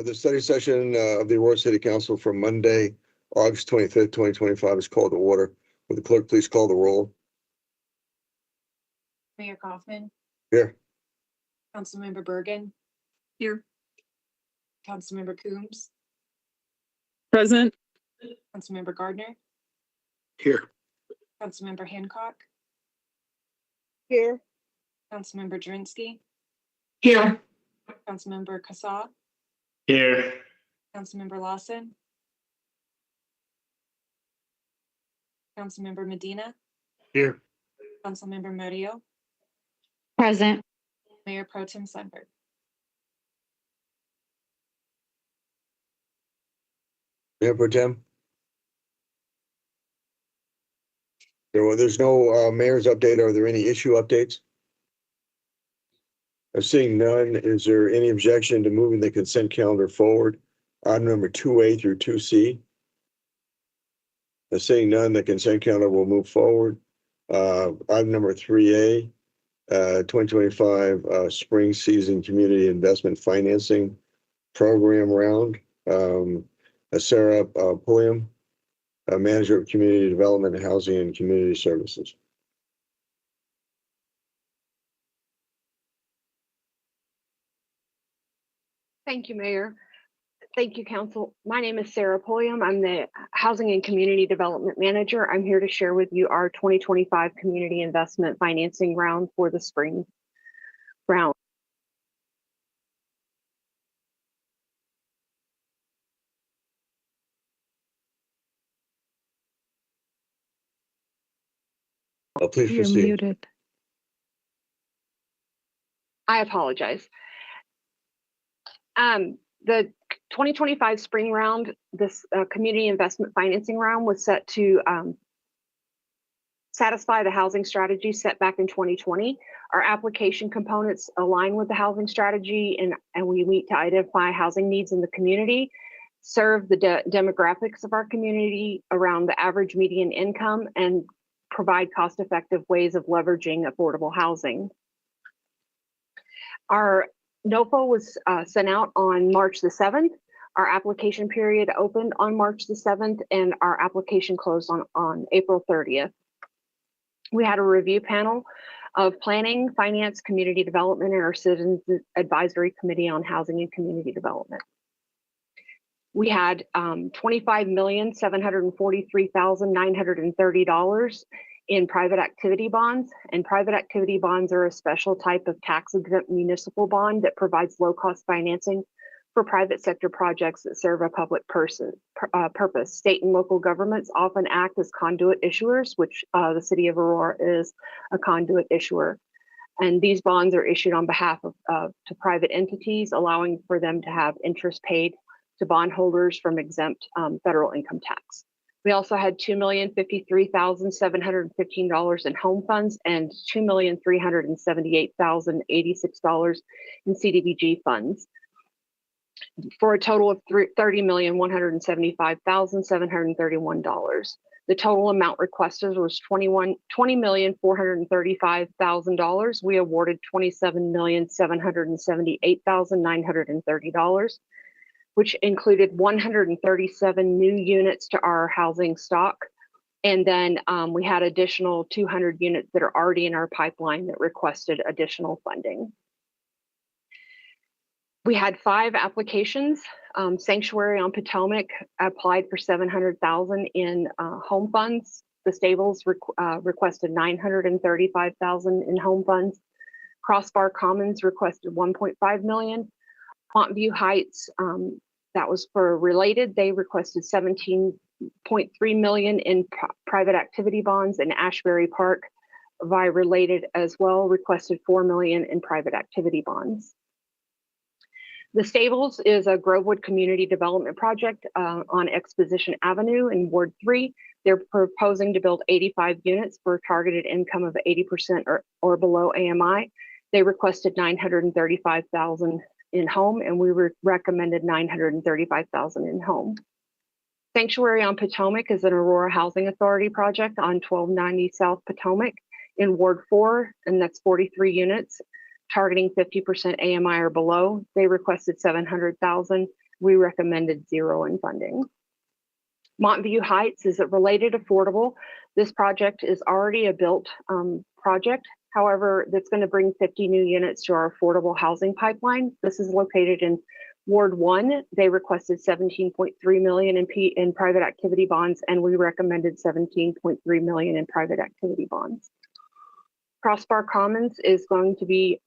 The study session of the Aurora City Council for Monday, August 25th, 2025 is called to order. Will the clerk please call the roll? Mayor Kaufman. Here. Councilmember Bergen. Here. Councilmember Coombs. Present. Councilmember Gardner. Here. Councilmember Hancock. Here. Councilmember Drinsky. Here. Councilmember Kassab. Here. Councilmember Lawson. Councilmember Medina. Here. Councilmember Murillo. Present. Mayor Pro Tem Sundberg. Mayor Pro Tem. There's no mayor's update. Are there any issue updates? Seeing none, is there any objection to moving the consent calendar forward? Item number 2A through 2C. Seeing none, the consent calendar will move forward. Item number 3A, 2025 spring season community investment financing program round. Sarah Pulliam, Manager of Community Development, Housing and Community Services. Thank you, Mayor. Thank you, Council. My name is Sarah Pulliam. I'm the Housing and Community Development Manager. I'm here to share with you our 2025 Community Investment Financing Round for the spring round. Please You're proceed. muted. I apologize. The 2025 spring round, this community investment financing round was set to satisfy the housing strategy set back in 2020. Our application components align with the housing strategy and we meet to identify housing needs in the community, serve the demographics of our community around the average median income, and provide cost-effective ways of leveraging affordable housing. Our NOFO was sent out on March the 7th. Our application period opened on March the 7th and our application closed on April 30th. We had a review panel of planning, finance, community development, and our Citizens Advisory Committee on Housing and Community Development. We had $25,743,930 in private activity bonds, and private activity bonds are a special type of tax-exempt municipal bond that provides low-cost financing for private sector projects that serve a public purpose. State and local governments often act as conduit issuers, which the City of Aurora is a conduit issuer. And these bonds are issued on behalf of to private entities, allowing for them to have interest paid to bondholders from exempt federal income tax. We also had $2,053,715 in home funds and $2,378,086 in CDBG funds, for a total of $30,175,731. The total amount requested was $20,435,000. We awarded $27,778,930. Which included 137 new units to our housing stock. And then we had additional 200 units that are already in our pipeline that requested additional funding. We had 5 applications. Sanctuary on Potomac applied for $700,000 in home funds. The Stables requested $935,000 in home funds. Crossbar Commons requested $1.5 million. Pontview Heights, that was for Related. They requested $17.3 million in private activity bonds, and Ashbury Park via Related as well requested $4 million in private activity bonds. The Stables is a Grovewood community development project on Exposition Avenue in Ward 3. They're proposing to build 85 units for a targeted income of 80% or below AMI. They requested $935,000 in home, and we recommended $935,000 in home. Sanctuary on Potomac is an Aurora Housing Authority project on 1290 South Potomac in Ward 4, and that's 43 units. targeting 50% AMI or below. They requested 700,000. We recommended 0 in funding. Montview Heights is a related affordable. This project is already a built project. However, that's going to bring 50 new units to our affordable housing pipeline. This is located in Ward 1. They requested 17.3 million in private activity bonds, and we recommended 17.3 million in private activity bonds. Crossbar Commons is going to be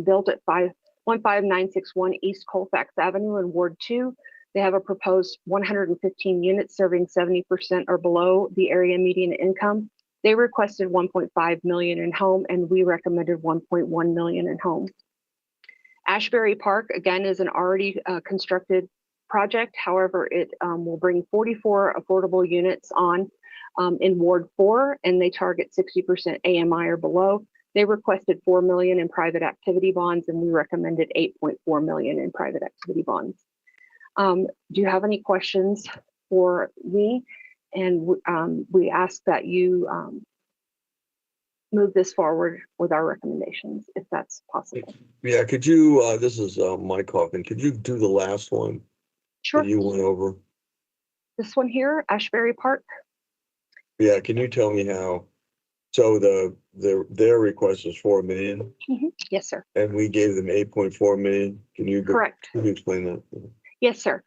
built at 15961 East Colfax Avenue in Ward 2. They have a proposed 115 units serving 70% or below the area median income. They requested 1.5 million in home, and we recommended 1.1 million in home. Ashbury Park, again, is an already constructed project. However, it will bring 44 affordable units on in Ward 4, and they target 60% AMI or below. They requested 4 million in private activity bonds, and we recommended 8.4 million in private activity bonds. Do you have any questions for me? And we ask that you move this forward with our recommendations, if that's possible. Yeah, could you, this is Mike Hoffman, could you do the last one Sure. that you went over? This one here, Ashbury Park. Yeah, can you tell me how? So their request was 4 million Yes, sir. and we gave them 8.4 million. Correct. Can you explain that? Yes, sir.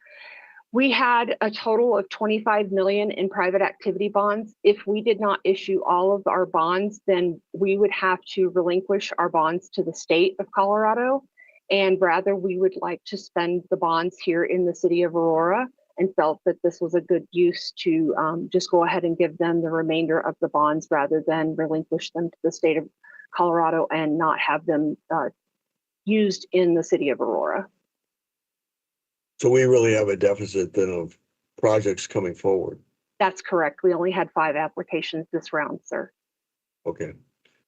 We had a total of 25 million in private activity bonds. If we did not issue all of our bonds, then we would have to relinquish our bonds to the state of Colorado. And rather, we would like to spend the bonds here in the city of Aurora, and felt that this was a good use to just go ahead and give them the remainder of the bonds rather than relinquish them to the state of Colorado and not have them used in the city of Aurora. So we really have a deficit then of projects coming forward. That's correct. We only had 5 applications this round, sir. Okay.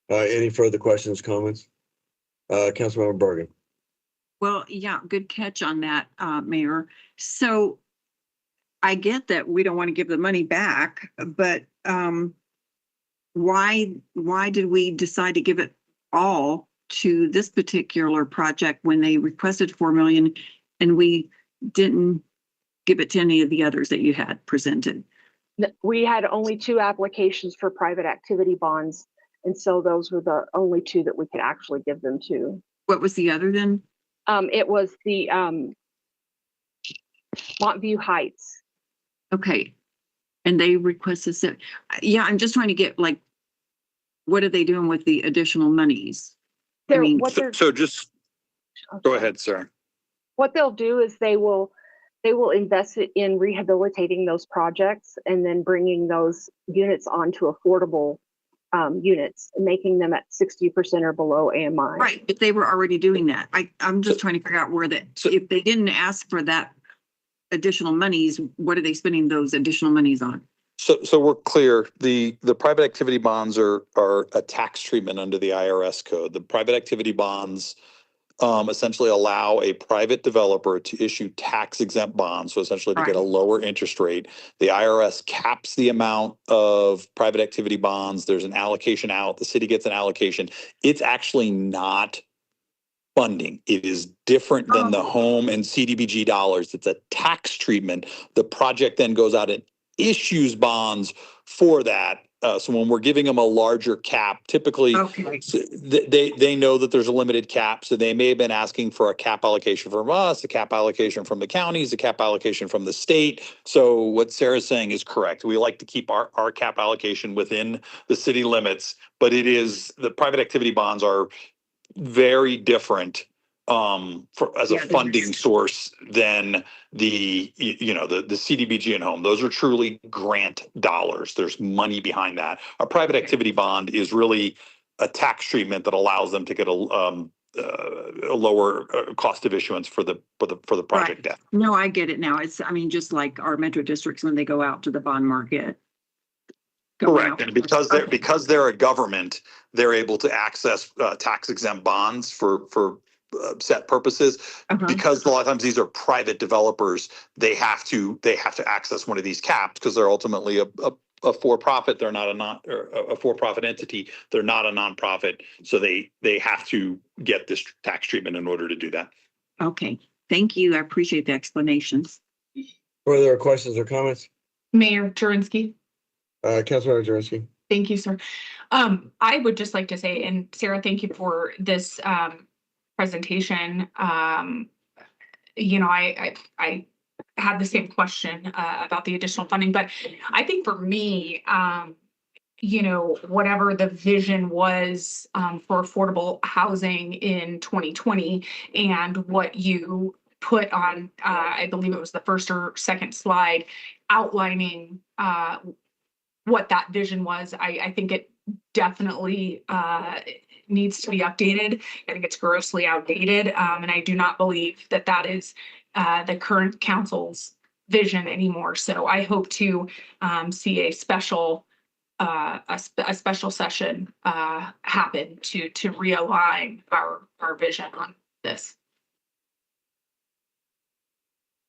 Any further questions, comments? Councilmember Bergen. Well, yeah, good catch on that, Mayor. So I get that we don't want to give the money back, but why did we decide to give it all to this particular project when they requested 4 million and we didn't give it to any of the others that you had presented? We had only 2 applications for private activity bonds, and so those were the only 2 that we could actually give them to. What was the other then? It was the Montview Heights. Okay. And they requested, yeah, I'm just trying to get like, what are they doing with the additional monies? They're, mean, what they're, So just go ahead, sir. what they'll do is they will invest it in rehabilitating those projects and then bringing those units onto affordable units, making them at 60% or below AMI. Right, but they were already doing that. I'm just trying to figure out where that, if they didn't ask for that additional monies, what are they spending those additional monies on? So we're clear. The private activity bonds are a tax treatment under the IRS code. The private activity bonds essentially allow a private developer to issue tax exempt bonds. So essentially to get a lower interest rate. The IRS caps the amount of private activity bonds. There's an allocation out. The city gets an allocation. It's actually not funding. It is different than the home and CDBG dollars. It's a tax treatment. The project then goes out and issues bonds for that. So when we're giving them a larger cap, typically they know that there's a limited cap. So they may have been asking for a cap allocation from us, a cap allocation from the counties, a cap allocation from the state. So what Sarah's saying is correct. We like to keep our cap allocation within the city limits, but it is, the private activity bonds are very different as a funding source than the CDBG and home. Those are truly grant dollars. There's money behind that. A private activity bond is really a tax treatment that allows them to get a lower cost of issuance for the project debt. No, I get it now. It's, I mean, just like our metro districts when they go out to the bond market. Correct, and because they're a government, they're able to access tax exempt bonds for set purposes. Because a lot of times these are private developers, they have to access one of these caps because they're ultimately a a for-profit, they're not or a for-profit entity, they're not a nonprofit. So they have to get this tax treatment in order to do that. Okay, thank you. I appreciate the explanations. Further questions or comments? Mayor Jurenski. Councilmember Jersey. Thank you, sir. I would just like to say, and Sarah, thank you for this presentation. You know, I had the same question about the additional funding, but I think for me, you know, whatever the vision was for affordable housing in 2020 and what you put on, I believe it was the first or second slide, outlining what that vision was. I think it definitely needs to be updated. I think it's grossly outdated. And I do not believe that that is the current council's vision anymore. So I hope to see a special special session happen to realign our vision on this.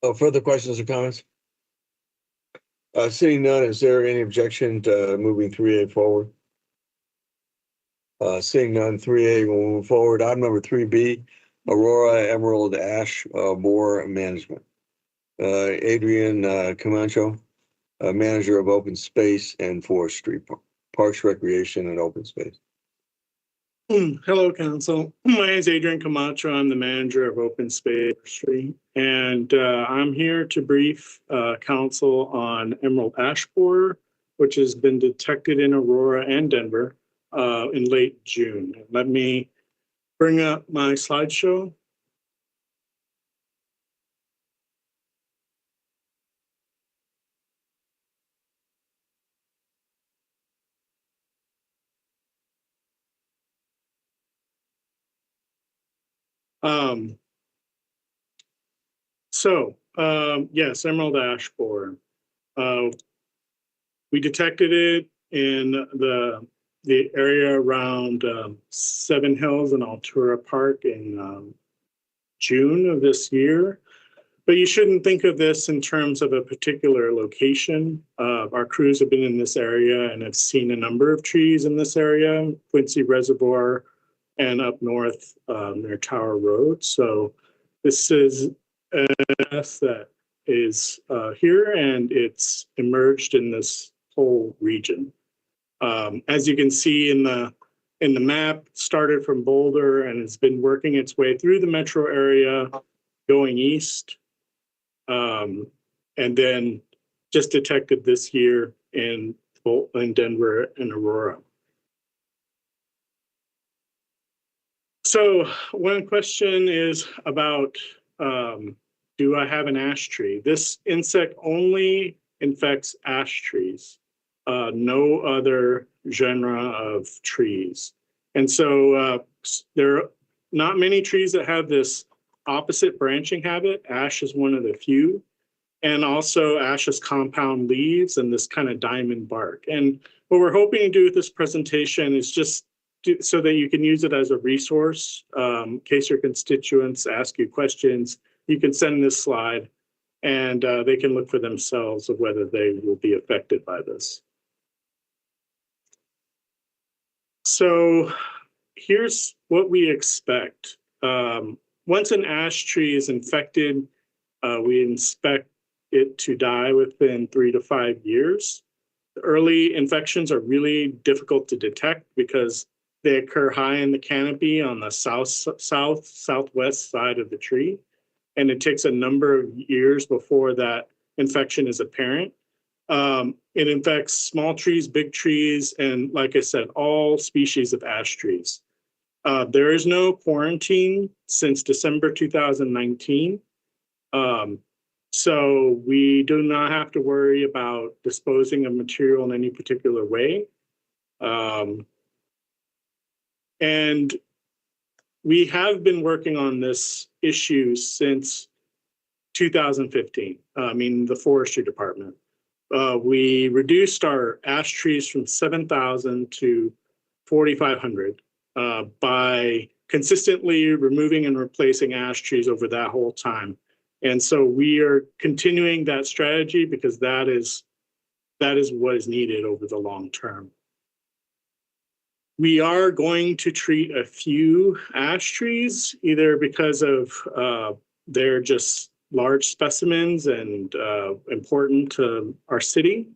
Oh, further questions or comments? Seeing none, is there any objection to moving 3A forward? Seeing none, 3A will move forward. Item number 3B, Aurora Emerald Ash Borer Management. Adrian Camacho, Manager of Open Space and Forestry, Parks, Recreation, and Open Space. Hello, Council. My name is Adrian Camacho. I'm the manager of Open Space Forestry, and I'm here to brief Council on emerald ash borer, which has been detected in Aurora and Denver in late June. Let me bring up my slideshow. Yes, emerald ash borer. We detected it in the area around Seven Hills and Altura Park in June of this year. But you shouldn't think of this in terms of a particular location. Our crews have been in this area and have seen a number of trees in this area, Quincy Reservoir and up north near Tower Road. So this is an S that is here, and it's emerged in this whole region. As you can see in the map, started from Boulder and has been working its way through the metro area, going east, and then just detected this year in Denver and Aurora. So one question is about, do I have an ash tree? This insect only infects ash trees, no other genre of trees. And so there are not many trees that have this opposite branching habit. Ash is one of the few. And also ash has compound leaves and this kind of diamond bark. And what we're hoping to do with this presentation is just so that you can use it as a resource in case your constituents ask you questions. You can send this slide and they can look for themselves of whether they will be affected by this. So here's what we expect. Once an ash tree is infected, we expect it to die within 3 to 5 years. The early infections are really difficult to detect because they occur high in the canopy on the southwest side of the tree. And it takes a number of years before that infection is apparent. It infects small trees, big trees, and like I said, all species of ash trees. There is no quarantine since December 2019. So we do not have to worry about disposing of material in any particular way. And we have been working on this issue since 2015, the forestry department. We reduced our ash trees from 7,000 to 4,500 by consistently removing and replacing ash trees over that whole time. And so we are continuing that strategy because that is that is what is needed over the long term. We are going to treat a few ash trees, either because of they're just large specimens and important to our city.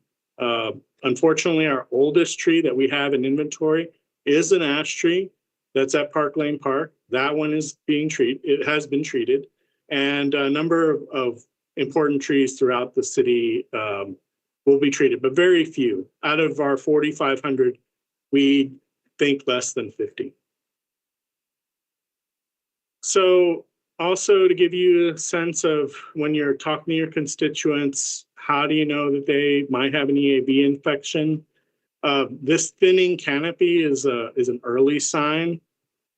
Unfortunately, our oldest tree that we have in inventory is an ash tree that's at Park Lane Park. That one is being treated. It has been treated, and a number of important trees throughout the city will be treated, but very few. Out of our 4,500, we think less than 50. So also to give you a sense of when you're talking to your constituents, how do you know that they might have an EAB infection? This thinning canopy is an early sign.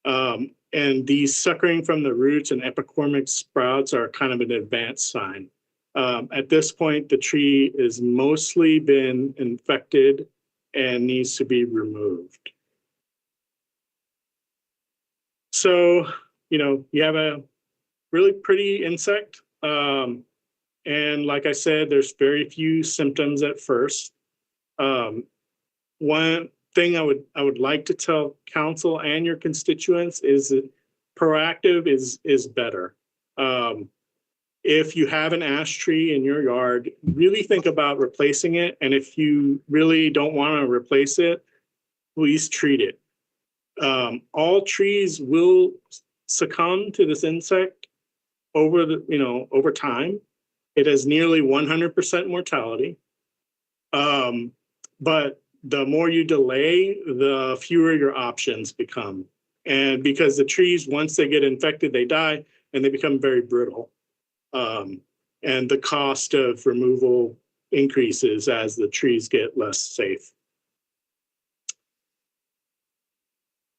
And these suckering from the roots and epicormic sprouts are kind of an advanced sign. At this point, the tree is mostly been infected and needs to be removed. So, you have a really pretty insect. And like I said, there's very few symptoms at first. One thing I would like to tell council and your constituents is that proactive is better. If you have an ash tree in your yard, really think about replacing it. And if you really don't want to replace it, please treat it. All trees will succumb to this insect over time. It has nearly 100% mortality. But the more you delay, the fewer your options become. And because the trees, once they get infected, they die and they become very brittle. And the cost of removal increases as the trees get less safe.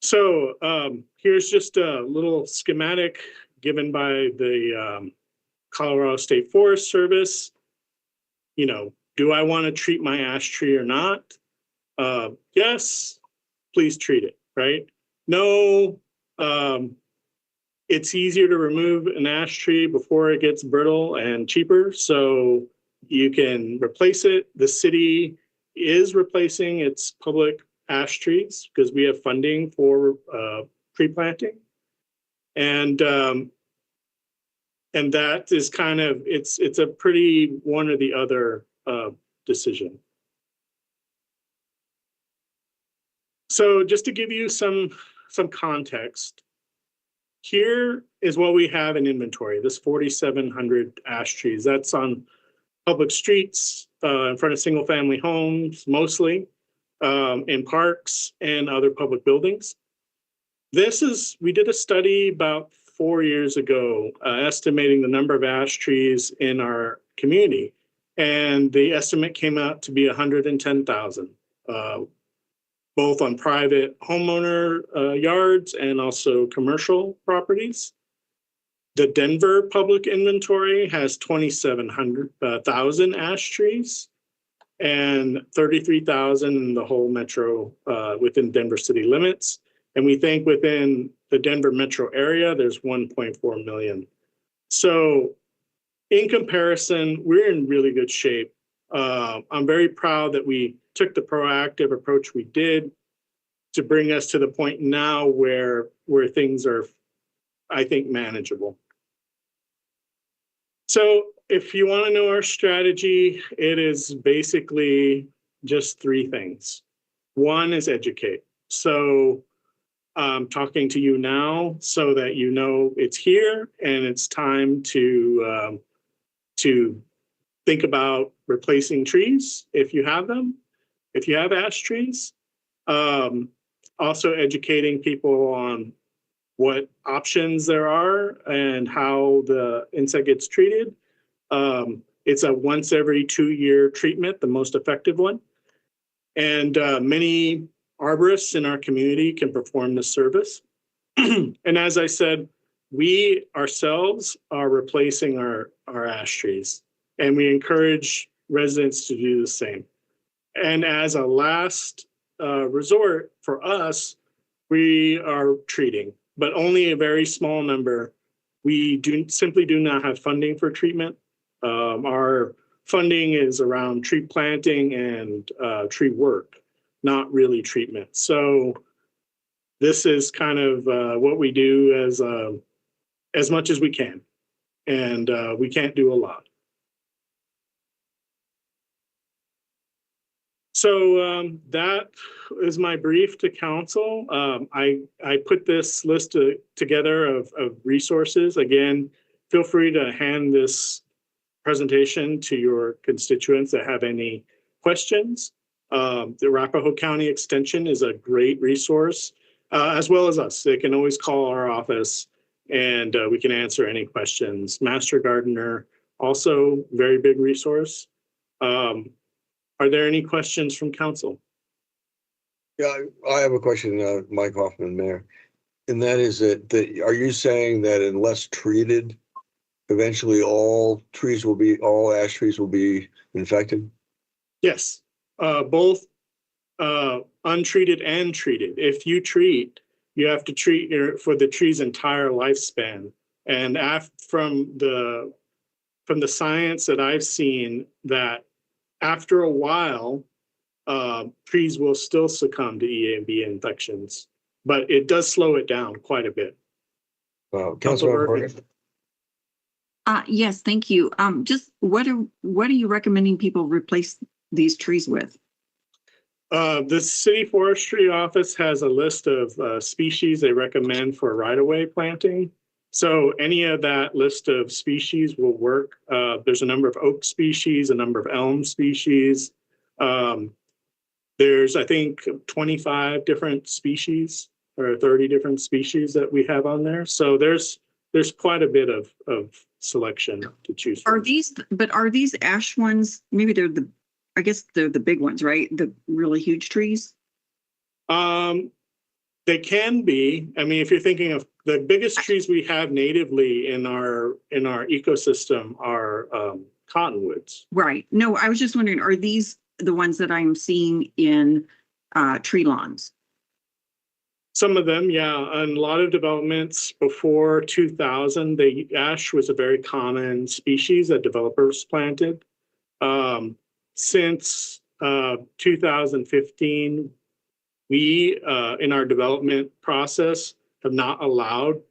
So here's just a little schematic given by the Colorado State Forest Service. Do I want to treat my ash tree or not? Yes, please treat it, right? No, it's easier to remove an ash tree before it gets brittle and cheaper, so you can replace it. The city is replacing its public ash trees because we have funding for tree planting. And that is kind of, it's a pretty one or the other decision. So just to give you some context, here is what we have in inventory, this 4,700 ash trees. That's on public streets, in front of single family homes, mostly, in parks and other public buildings. We did a study about 4 years ago, estimating the number of ash trees in our community. And the estimate came out to be 110,000, both on private homeowner yards and also commercial properties. The Denver public inventory has 2,700,000 ash trees and 33,000 in the whole metro within Denver city limits. And we think within the Denver metro area, there's 1.4 million. So in comparison, we're in really good shape. I'm very proud that we took the proactive approach we did to bring us to the point now where things are, I think, manageable. So if you want to know our strategy, it is basically just 3 things. One is educate. So I'm talking to you now so that you know it's here and it's time to think about replacing trees if you have them, if you have ash trees. Also educating people on what options there are and how the insect gets treated. It's a once every 2-year treatment, the most effective one. And many arborists in our community can perform this service. And as I said, we ourselves are replacing our ash trees, and we encourage residents to do the same. And as a last resort for us, we are treating, but only a very small number. We simply do not have funding for treatment. Our funding is around tree planting and tree work, not really treatment. So this is kind of what we do as much as we can, and we can't do a lot. So that is my brief to council. I put this list together of resources. Again, feel free to hand this presentation to your constituents that have any questions. The Arapahoe County Extension is a great resource, as well as us. They can always call our office and we can answer any questions. Master Gardener, also very big resource. Are there any questions from council? Yeah, I have a question, Mike Hoffman, Mayor. And that is that, are you saying that unless treated, eventually all ash trees will be infected? Yes, both untreated and treated. If you treat, you have to treat for the tree's entire lifespan. And from the science that I've seen, that after a while, trees will still succumb to EAB infections, but it does slow it down quite a bit. Councilmember Bergen? Yes, thank you. Just what are you recommending people replace these trees with? The City Forestry Office has a list of species they recommend for right-of-way planting. So any of that list of species will work. There's a number of oak species, a number of elm species. There's, I think, 25 different species or 30 different species that we have on there. So there's quite a bit of selection to choose from. Are these ash ones, maybe I guess they're the big ones, right? The really huge trees? They can be. I mean, if you're thinking of the biggest trees we have natively in our ecosystem are cottonwoods. Right. No, I was just wondering, are these the ones that I'm seeing in tree lawns? Some of them, yeah. And a lot of developments before 2000, the ash was a very common species that developers planted. Since 2015, we, in our development process, have not allowed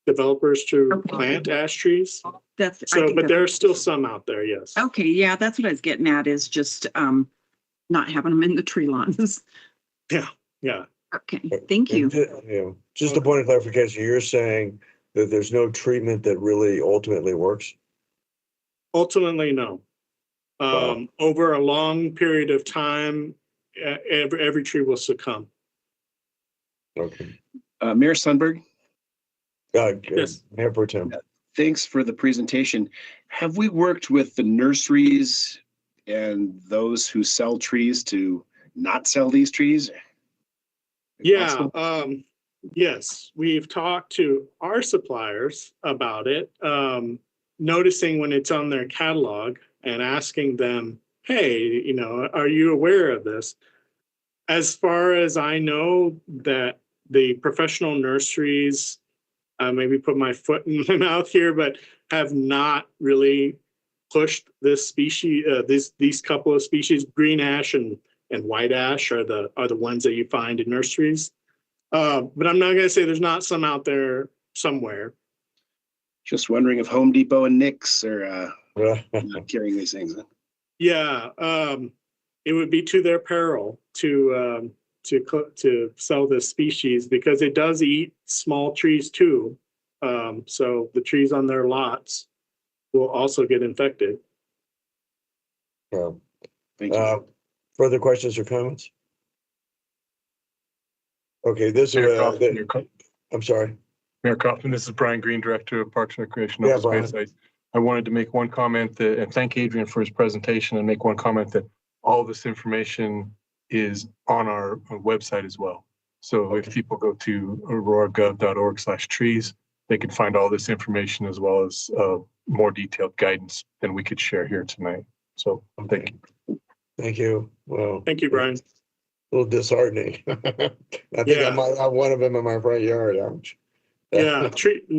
developers to plant ash trees. But there are still some out there, yes. Okay, yeah, that's what I was getting at, is just not having them in the tree lawns. Yeah. Okay, thank you. Just a point of clarification, you're saying that there's no treatment that really ultimately works? Ultimately, no. Over a long period of time, every tree will succumb. Okay. Mayor Sundberg, Yes. Mayor Pro Tem. thanks for the presentation. Have we worked with the nurseries and those who sell trees to not sell these trees? Yeah, yes, we've talked to our suppliers about it, noticing when it's on their catalog and asking them, hey, are you aware of this? As far as I know, that the professional nurseries, maybe put my foot in my mouth here, but have not really pushed this species, these couple of species. Green ash and white ash are the ones that you find in nurseries. But I'm not going to say there's not some out there somewhere. Just wondering if Home Depot and Nick's are not carrying these things. Yeah, it would be to their peril to sell this species, because it does eat small trees too. So the trees on their lots will also get infected. Yeah. Thank you. Further questions or comments? Okay, I'm sorry. Mayor Kaufman, this is Brian Green, Director of Parks and Recreation. Yeah, Open Space. I wanted to make one comment and thank Adrian for his presentation, and make one comment that all this information is on our website as well. So if people go to auroragov.org/trees, they can find all this information as well as more detailed guidance than we could share here tonight. So thank you. Thank you. Well, Thank you, Brian. A little disheartening. I think I might have one of them in my front yard. Ouch. Yeah,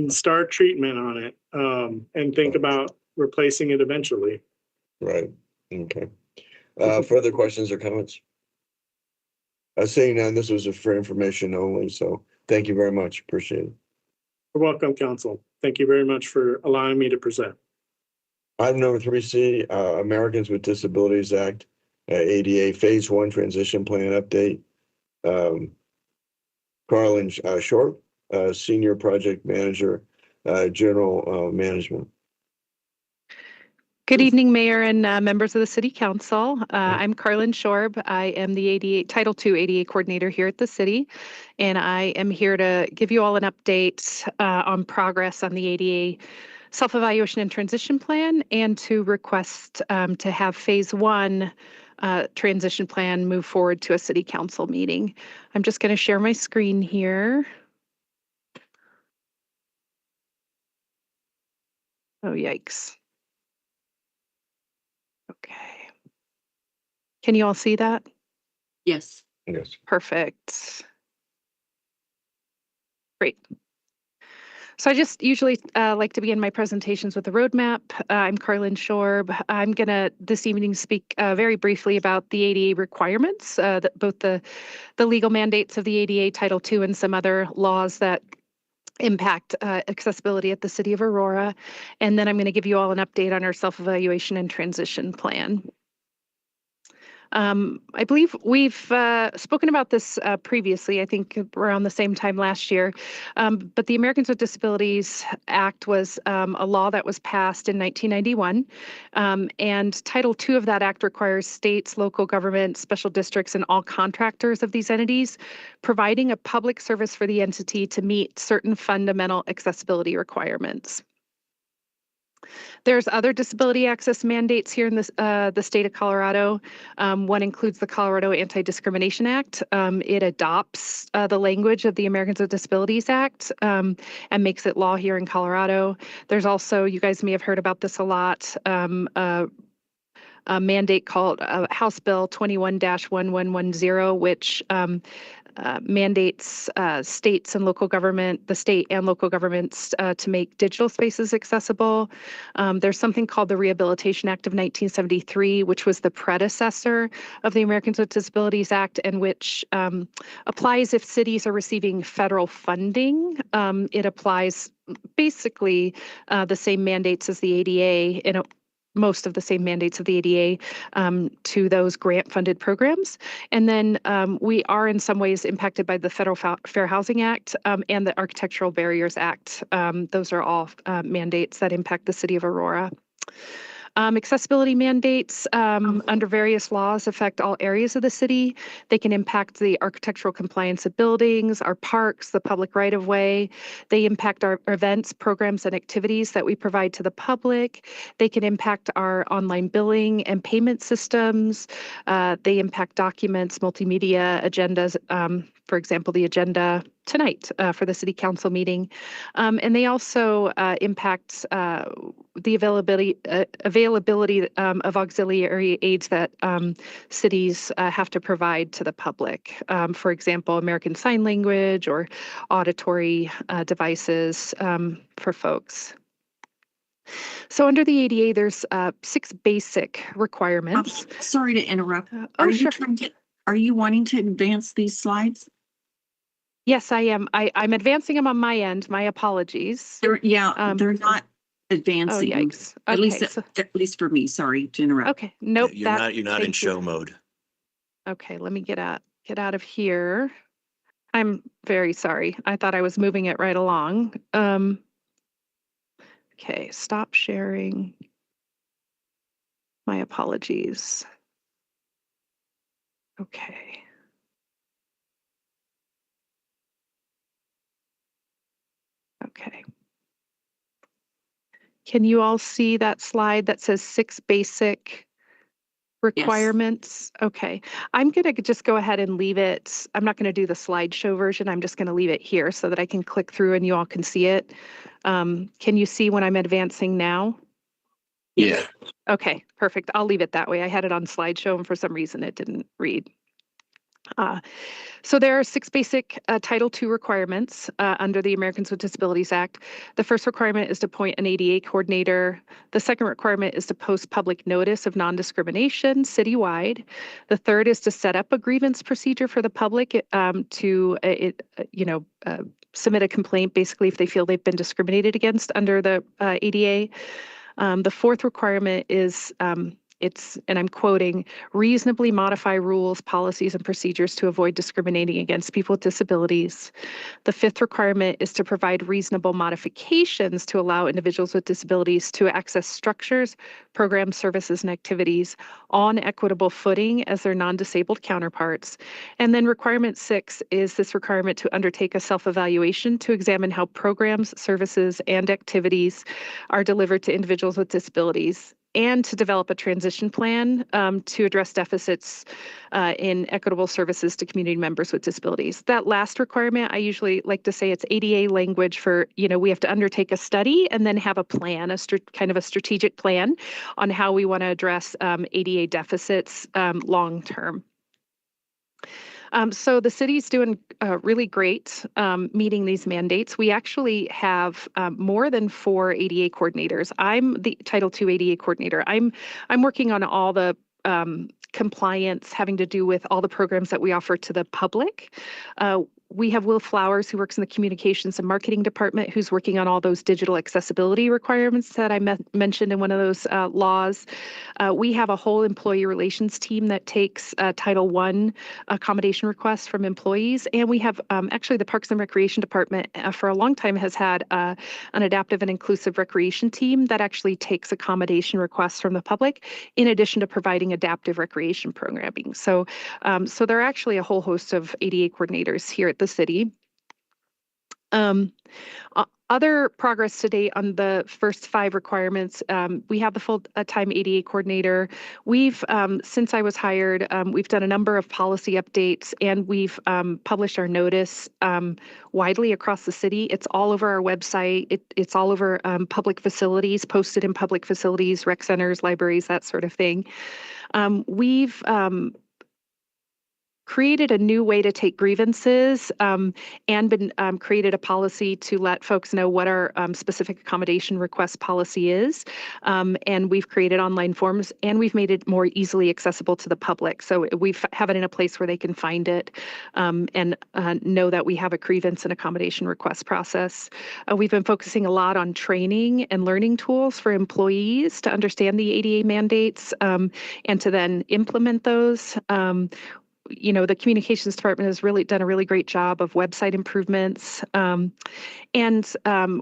start treatment on it, and think about replacing it eventually. Right. Okay. Further questions or comments? Seeing none, this was for information only, so thank you very much. Appreciate it. You're welcome, council. Thank you very much for allowing me to present. Item number 3C, Americans with Disabilities Act, ADA Phase 1 Transition Plan Update. Carlin Short, Senior Project Manager, General Management. Good evening, Mayor and members of the City Council. I'm Carlin Shorb. I am the ADA Title II ADA Coordinator here at the city, and I am here to give you all an update on progress on the ADA Self-Evaluation and Transition Plan, and to request to have Phase 1 transition plan move forward to a City Council meeting. I'm just going to share my screen here. Oh, yikes. Okay. Can you all see that? Yes. Yes. Perfect. Great. So I just usually like to begin my presentations with a roadmap. I'm Carlin Shorb. I'm going to this evening speak very briefly about the ADA requirements, both the legal mandates of the ADA Title II and some other laws that impact accessibility at the City of Aurora. And then I'm going to give you all an update on our self-evaluation and transition plan. I believe we've spoken about this previously, I think around the same time last year, but the Americans with Disabilities Act was a law that was passed in 1991, and Title II of that act requires states, local governments, special districts, and all contractors of these entities providing a public service for the entity to meet certain fundamental accessibility requirements. There's other disability access mandates here in the state of Colorado. One includes the Colorado Anti-Discrimination Act. It adopts the language of the Americans with Disabilities Act and makes it law here in Colorado. There's also, you guys may have heard about this a lot, a mandate called House Bill 21-1110, which mandates states and local government, the state and local governments to make digital spaces accessible. There's something called the Rehabilitation Act of 1973, which was the predecessor of the Americans with Disabilities Act, and which applies if cities are receiving federal funding. It applies basically the same mandates as the ADA in most of the same mandates of the ADA to those grant-funded programs. And then we are in some ways impacted by the Federal Fair Housing Act and the Architectural Barriers Act. Those are all mandates that impact the City of Aurora. Accessibility mandates under various laws affect all areas of the city. They can impact the architectural compliance of buildings, our parks, the public right-of-way. They impact our events, programs, and activities that we provide to the public. They can impact our online billing and payment systems. They impact documents, multimedia, agendas, for example, the agenda tonight for the City Council meeting. And they also impact the availability of auxiliary aids that cities have to provide to the public. For example, American Sign Language or auditory devices for folks. So under the ADA, there's 6 basic requirements. Sorry to interrupt. Oh, sure. Are you wanting to advance these slides? Yes, I am. I'm advancing them on my end. My apologies. They're not advancing. Oh, yikes. At Okay, at least for me. Sorry to interrupt. Okay, nope. You're not in show mode. Okay, let me get out of here. I'm very sorry. I thought I was moving it right along. Okay, stop sharing. My apologies. Okay. Okay. Can you all see that slide that says 6 basic requirements? Yes. Okay. I'm going to just go ahead and leave it. I'm not going to do the slideshow version. I'm just going to leave it here so that I can click through and you all can see it. Can you see when I'm advancing now? Yeah. Okay, perfect. I'll leave it that way. I had it on slideshow and for some reason it didn't read. So there are 6 basic Title II requirements under the Americans with Disabilities Act. The first requirement is to appoint an ADA coordinator. The second requirement is to post public notice of non-discrimination citywide. The third is to set up a grievance procedure for the public submit a complaint basically if they feel they've been discriminated against under the ADA. The fourth requirement is and I'm quoting, reasonably modify rules, policies, and procedures to avoid discriminating against people with disabilities. The fifth requirement is to provide reasonable modifications to allow individuals with disabilities to access structures, programs, services, and activities on equitable footing as their non-disabled counterparts. And then requirement 6 is this requirement to undertake a self-evaluation to examine how programs, services, and activities are delivered to individuals with disabilities, and to develop a transition plan to address deficits in equitable services to community members with disabilities. That last requirement, I usually like to say it's ADA language for, we have to undertake a study and then have a plan, kind of a strategic plan on how we want to address ADA deficits long term. So the city's doing really great meeting these mandates. We actually have more than 4 ADA coordinators. I'm the Title II ADA coordinator. I'm working on all the compliance having to do with all the programs that we offer to the public. We have Will Flowers, who works in the communications and marketing department, who's working on all those digital accessibility requirements that I mentioned in one of those laws. We have a whole employee relations team that takes Title I accommodation requests from employees. And we have actually the Parks and Recreation Department for a long time has had an adaptive and inclusive recreation team that actually takes accommodation requests from the public, in addition to providing adaptive recreation programming. So there are actually a whole host of ADA coordinators here at the city. Other progress today on the first 5 requirements, we have the full-time ADA coordinator. We've, since I was hired, we've done a number of policy updates, and we've published our notice widely across the city. It's all over our website. It's all over public facilities, posted in public facilities, rec centers, libraries, that sort of thing. We've created a new way to take grievances and been created a policy to let folks know what our specific accommodation request policy is. And we've created online forms, and we've made it more easily accessible to the public. So we have it in a place where they can find it and know that we have a grievance and accommodation request process. We've been focusing a lot on training and learning tools for employees to understand the ADA mandates and to then implement those. The communications department has really done a really great job of website improvements. And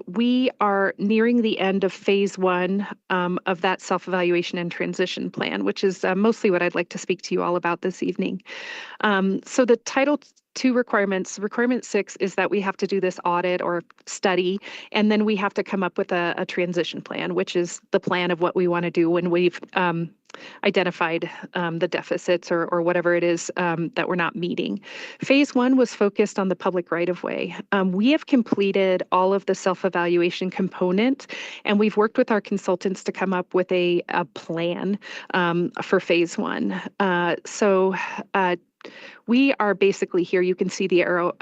we are nearing the end of phase 1 of that self-evaluation and transition plan, which is mostly what I'd like to speak to you all about this evening. So the Title II requirement 6 is that we have to do this audit or study, and then we have to come up with a transition plan, which is the plan of what we want to do when we've identified the deficits or whatever it is that we're not meeting. Phase 1 was focused on the public right-of-way. We have completed all of the self-evaluation component, and we've worked with our consultants to come up with a plan for phase 1. We are basically here, you can see the arrow,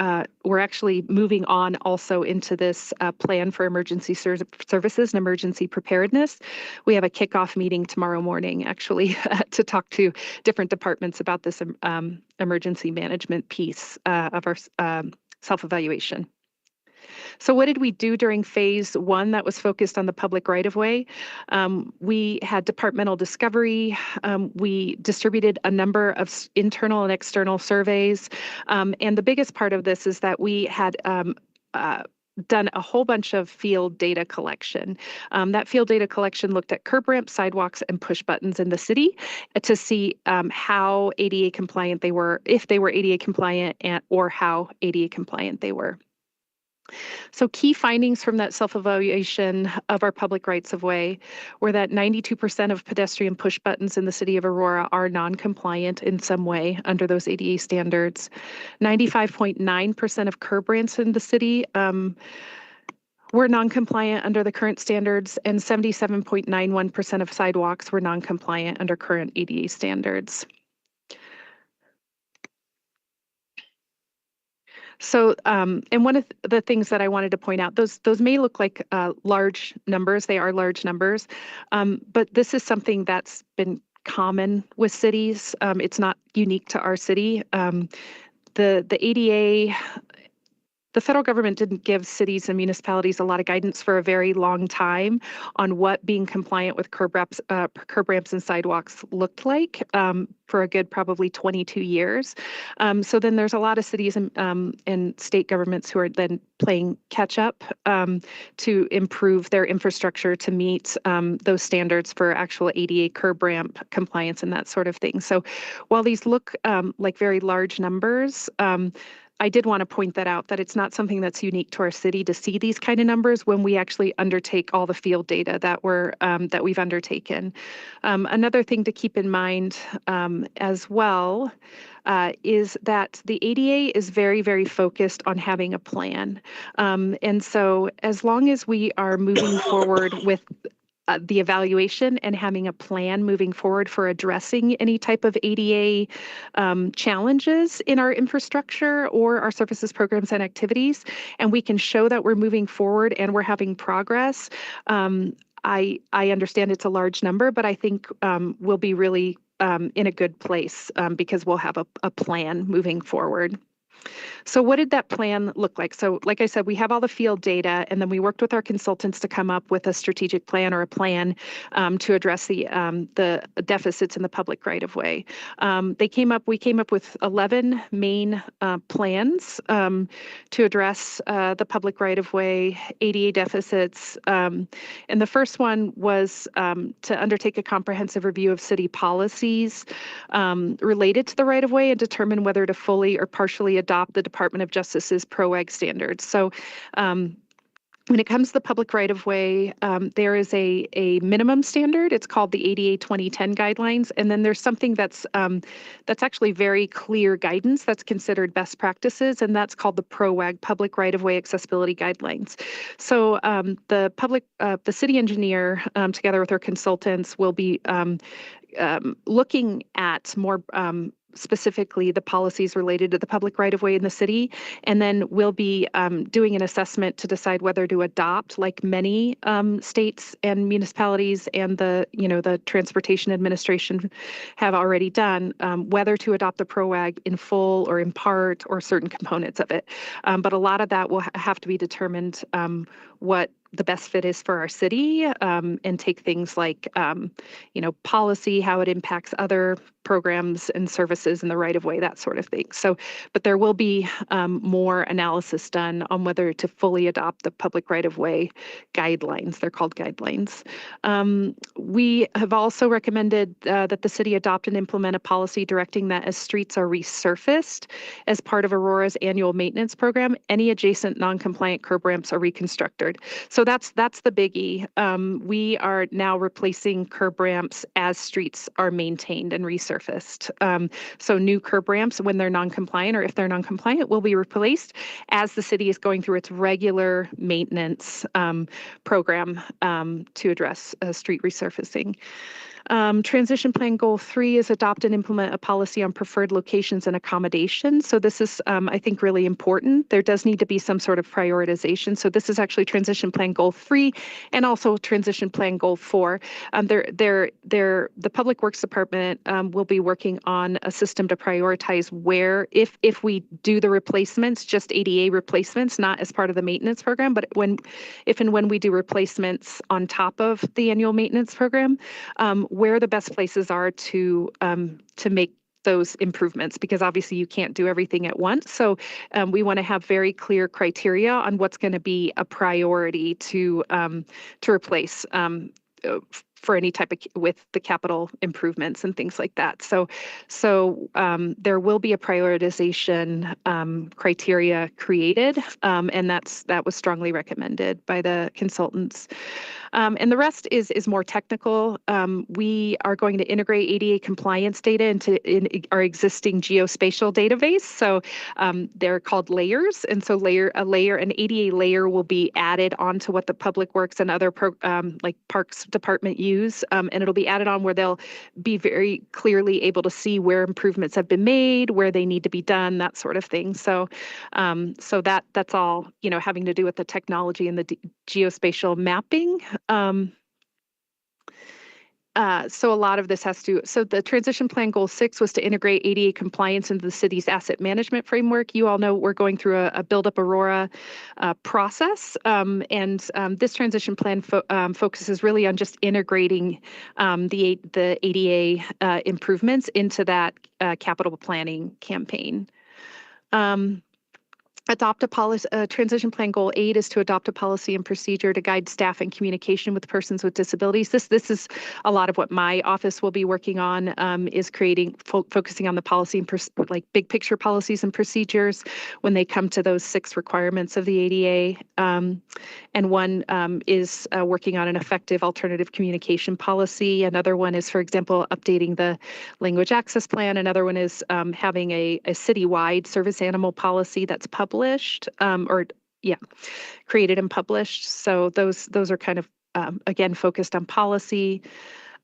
we're actually moving on also into this plan for emergency services and emergency preparedness. We have a kickoff meeting tomorrow morning, actually, to talk to different departments about this emergency management piece of our self-evaluation. So what did we do during phase 1 that was focused on the public right-of-way? We had departmental discovery. We distributed a number of internal and external surveys. And the biggest part of this is that we had done a whole bunch of field data collection. That field data collection looked at curb ramps, sidewalks, and push buttons in the city to see how ADA compliant they were, if they were ADA compliant, or how ADA compliant they were. So key findings from that self-evaluation of our public rights of way were that 92% of pedestrian push buttons in the city of Aurora are non-compliant in some way under those ADA standards. 95.9% of curb ramps in the city were non-compliant under the current standards, and 77.91% of sidewalks were non-compliant under current ADA standards. So, and one of the things that I wanted to point out, those may look like large numbers. They are large numbers, but this is something that's been common with cities. It's not unique to our city. The ADA, the federal government didn't give cities and municipalities a lot of guidance for a very long time on what being compliant with curb ramps and sidewalks looked like for a good probably 22 years. So then there's a lot of cities and state governments who are then playing catch up to improve their infrastructure to meet those standards for actual ADA curb ramp compliance and that sort of thing. So while these look like very large numbers, I did want to point that out, that it's not something that's unique to our city to see these kind of numbers when we actually undertake all the field data that we've undertaken. Another thing to keep in mind as well is that the ADA is very, very focused on having a plan. And so as long as we are moving forward with the evaluation and having a plan moving forward for addressing any type of ADA challenges in our infrastructure or our services, programs, and activities, and we can show that we're moving forward and we're having progress. I understand it's a large number, but I think we'll be really in a good place because we'll have a plan moving forward. So what did that plan look like? So like I said, we have all the field data, and then we worked with our consultants to come up with a strategic plan or a plan to address the deficits in the public right of way. We came up with 11 main plans to address the public right of way ADA deficits. And the first one was to undertake a comprehensive review of city policies related to the right of way and determine whether to fully or partially adopt the Department of Justice's PROAG standards. So when it comes to the public right of way, there is a minimum standard. It's called the ADA 2010 guidelines. And then there's something that's actually very clear guidance that's considered best practices, and that's called the PROAG, Public Right of Way Accessibility Guidelines. So the city engineer, together with our consultants, will be looking at more specifically the policies related to the public right of way in the city, and then we'll be doing an assessment to decide whether to adopt, like many states and municipalities and the Transportation Administration have already done, whether to adopt the PROAG in full or in part or certain components of it. But a lot of that will have to be determined what the best fit is for our city, and take things like, policy, how it impacts other programs and services in the right of way, that sort of thing. So, but there will be more analysis done on whether to fully adopt the public right of way guidelines. They're called guidelines. We have also recommended that the city adopt and implement a policy directing that as streets are resurfaced as part of Aurora's annual maintenance program, any adjacent non-compliant curb ramps are reconstructed. So that's the biggie. We are now replacing curb ramps as streets are maintained and resurfaced. So new curb ramps, when they're non-compliant or if they're non-compliant, will be replaced as the city is going through its regular maintenance program to address street resurfacing. Transition Plan Goal 3 is adopt and implement a policy on preferred locations and accommodations. So this is, I think, really important. There does need to be some sort of prioritization. So this is actually Transition Plan Goal 3 and also Transition Plan Goal 4. The Public Works Department will be working on a system to prioritize where, if we do the replacements, just ADA replacements, not as part of the maintenance program, but if and when we do replacements on top of the annual maintenance program, where the best places are to make those improvements, because obviously you can't do everything at once. So we want to have very clear criteria on what's going to be a priority to replace for any type of with the capital improvements and things like that. So there will be a prioritization criteria created, and that was strongly recommended by the consultants. And the rest is more technical. We are going to integrate ADA compliance data into our existing geospatial database. So they're called layers. And so an ADA layer will be added onto what the Public Works and other like Parks Department use. And it'll be added on where they'll be very clearly able to see where improvements have been made, where they need to be done, that sort of thing. So that's all, having to do with the technology and the geospatial mapping. So a lot of this so the transition plan goal 6 was to integrate ADA compliance into the city's asset management framework. You all know we're going through a Build Up Aurora process. This transition plan focuses really on just integrating the ADA improvements into that capital planning campaign. Adopt a policy. Transition plan goal 8 is to adopt a policy and procedure to guide staff in communication with persons with disabilities. This is a lot of what my office will be working on, is focusing on the policy and like big picture policies and procedures when they come to those 6 requirements of the ADA. And one is working on an effective alternative communication policy. Another one is, for example, updating the language access plan. Another one is having a citywide service animal policy that's published, created and published. So those are kind of, again, focused on policy.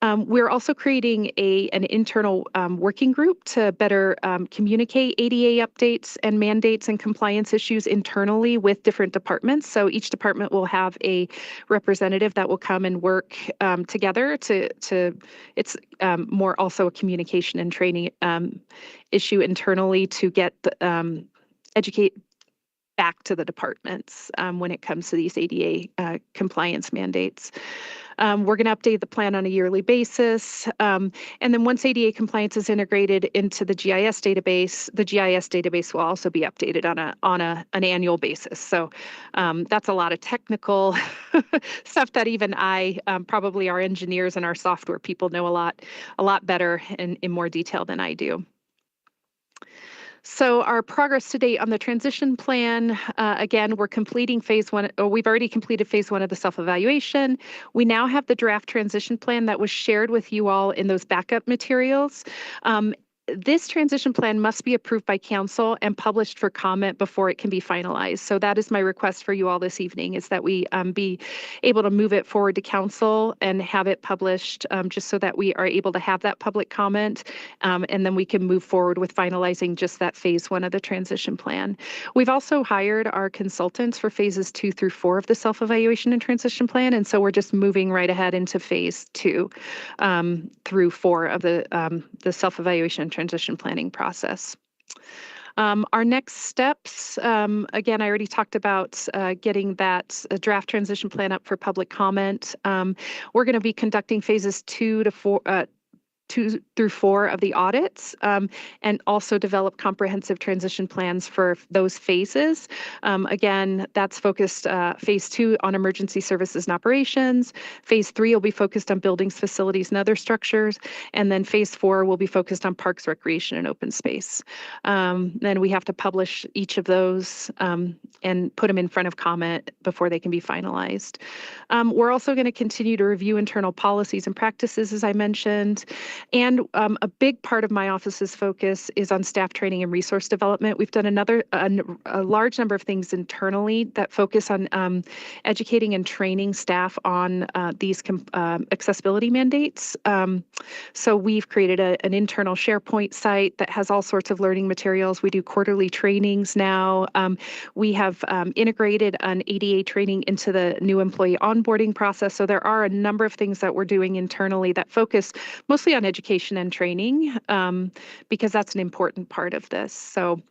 We're also creating an internal working group to better communicate ADA updates and mandates and compliance issues internally with different departments. So each department will have a representative that will come and work together it's more also a communication and training issue internally to get educate back to the departments when it comes to these ADA compliance mandates. We're going to update the plan on a yearly basis. And then once ADA compliance is integrated into the GIS database, the GIS database will also be updated on an annual basis. So that's a lot of technical stuff that even probably our engineers and our software people know a lot better and in more detail than I do. So our progress to date on the transition plan, again, we're completing phase 1, or we've already completed phase 1 of the self-evaluation. We now have the draft transition plan that was shared with you all in those backup materials. This transition plan must be approved by council and published for comment before it can be finalized. So that is my request for you all this evening, is that we be able to move it forward to council and have it published, just so that we are able to have that public comment, and then we can move forward with finalizing just that phase 1 of the transition plan. We've also hired our consultants for phases 2 through 4 of the self-evaluation and transition plan, and so we're just moving right ahead into phase 2 through 4 of the self-evaluation and transition planning process. Our next steps, again, I already talked about getting that draft transition plan up for public comment. We're going to be conducting phases 2 through 4 of the audits, and also develop comprehensive transition plans for those phases. Again, that's focused phase 2 on emergency services and operations. Phase 3 will be focused on buildings, facilities, and other structures. And then phase 4 will be focused on parks, recreation, and open space. Then we have to publish each of those and put them in front of comment before they can be finalized. We're also going to continue to review internal policies and practices, as I mentioned. And a big part of my office's focus is on staff training and resource development. We've done a large number of things internally that focus on educating and training staff on these accessibility mandates. So we've created an internal SharePoint site that has all sorts of learning materials. We do quarterly trainings now. We have integrated an ADA training into the new employee onboarding process. So there are a number of things that we're doing internally that focus mostly on education and training, because that's an important part of this. So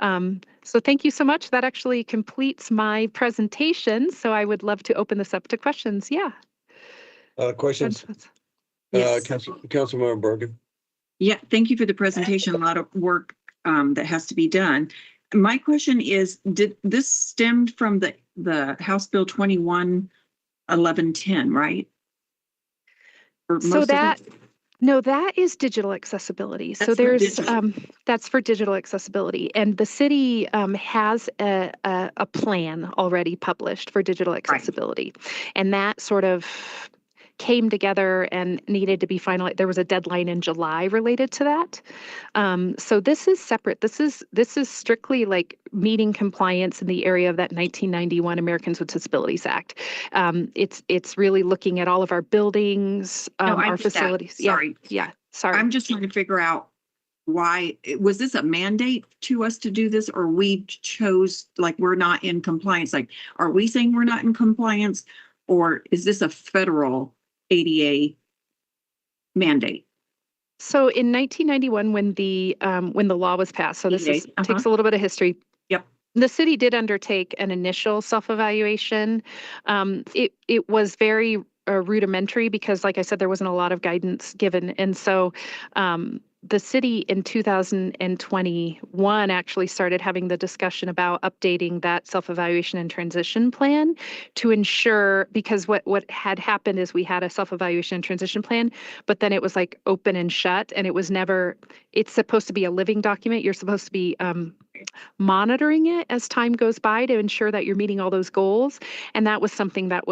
thank you so much. That actually completes my presentation. So I would love to open this up to questions. Yeah. Questions? Yes. Councilmember Bergen. Yeah, thank you for the presentation. A lot of work that has to be done. My question is, did this stemmed from the House Bill 21-1110, right? So that No, that is digital accessibility. So That's for there's, digital. that's for digital accessibility. And the city has a plan already published for digital accessibility. And that sort of came together and needed to be finalized. There was a deadline in July related to that. So this is separate. This is strictly like meeting compliance in the area of that 1991 Americans with Disabilities Act. It's really looking at all of our buildings, No, I our get that. facilities. Sorry. Yeah. Sorry. I'm just trying to figure out why, was this a mandate to us to do this, or we chose, like, we're not in compliance? Like, are we saying we're not in compliance, or is this a federal ADA mandate? So in 1991, when the law was passed, so this is, ADA, takes a little bit of history. Yep. The city did undertake an initial self-evaluation. It was very rudimentary because, like I said, there wasn't a lot of guidance given. And so the city in 2021 actually started having the discussion about updating that self-evaluation and transition plan to ensure, because what had happened is we had a self-evaluation and transition plan, but then it was like open and shut, and it was never, it's supposed to be a living document. You're supposed to be monitoring it as time goes by to ensure that you're meeting all those goals. And that was something that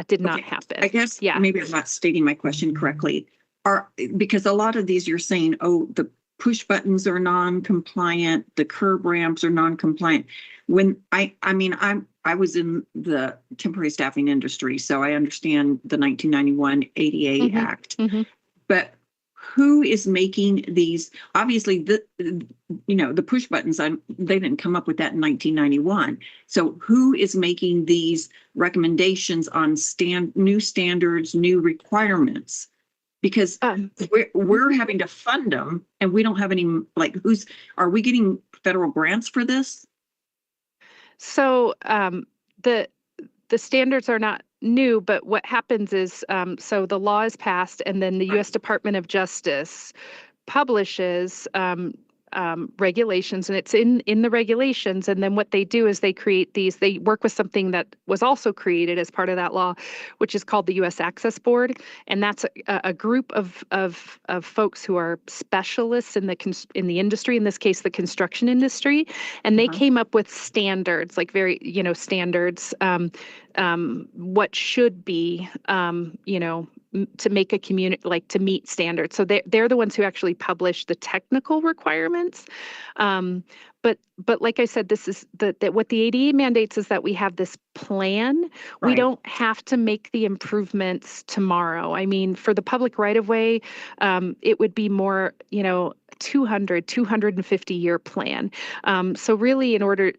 did not happen. I guess Yeah. maybe I'm not stating my question correctly. Because a lot of these you're saying, oh, the push buttons are non-compliant, the curb ramps are non-compliant. When I was in the temporary staffing industry, so I understand the 1991 ADA Mhm. Act. Mhm. But who is making these? Obviously, the push buttons, they didn't come up with that in 1991. So who is making these recommendations on new standards, new requirements? Because we're having to fund them, and we don't have any, like, are we getting federal grants for this? So the standards are not new, but what happens is, so the law is passed, and then the U.S. Department of Justice publishes regulations, and it's in the regulations. And then what they do is they work with something that was also created as part of that law, which is called the U.S. Access Board. And that's a group of folks who are specialists in the industry, in this case, the construction industry. And they came up with standards, like very, standards, what should be, to make a community, like to meet standards. So they're the ones who actually publish the technical requirements. But like I said, this is that what the ADA mandates is that we have this plan. We Right. don't have to make the improvements tomorrow. I mean, for the public right of way, it would be more, 250 year plan. So really, in order,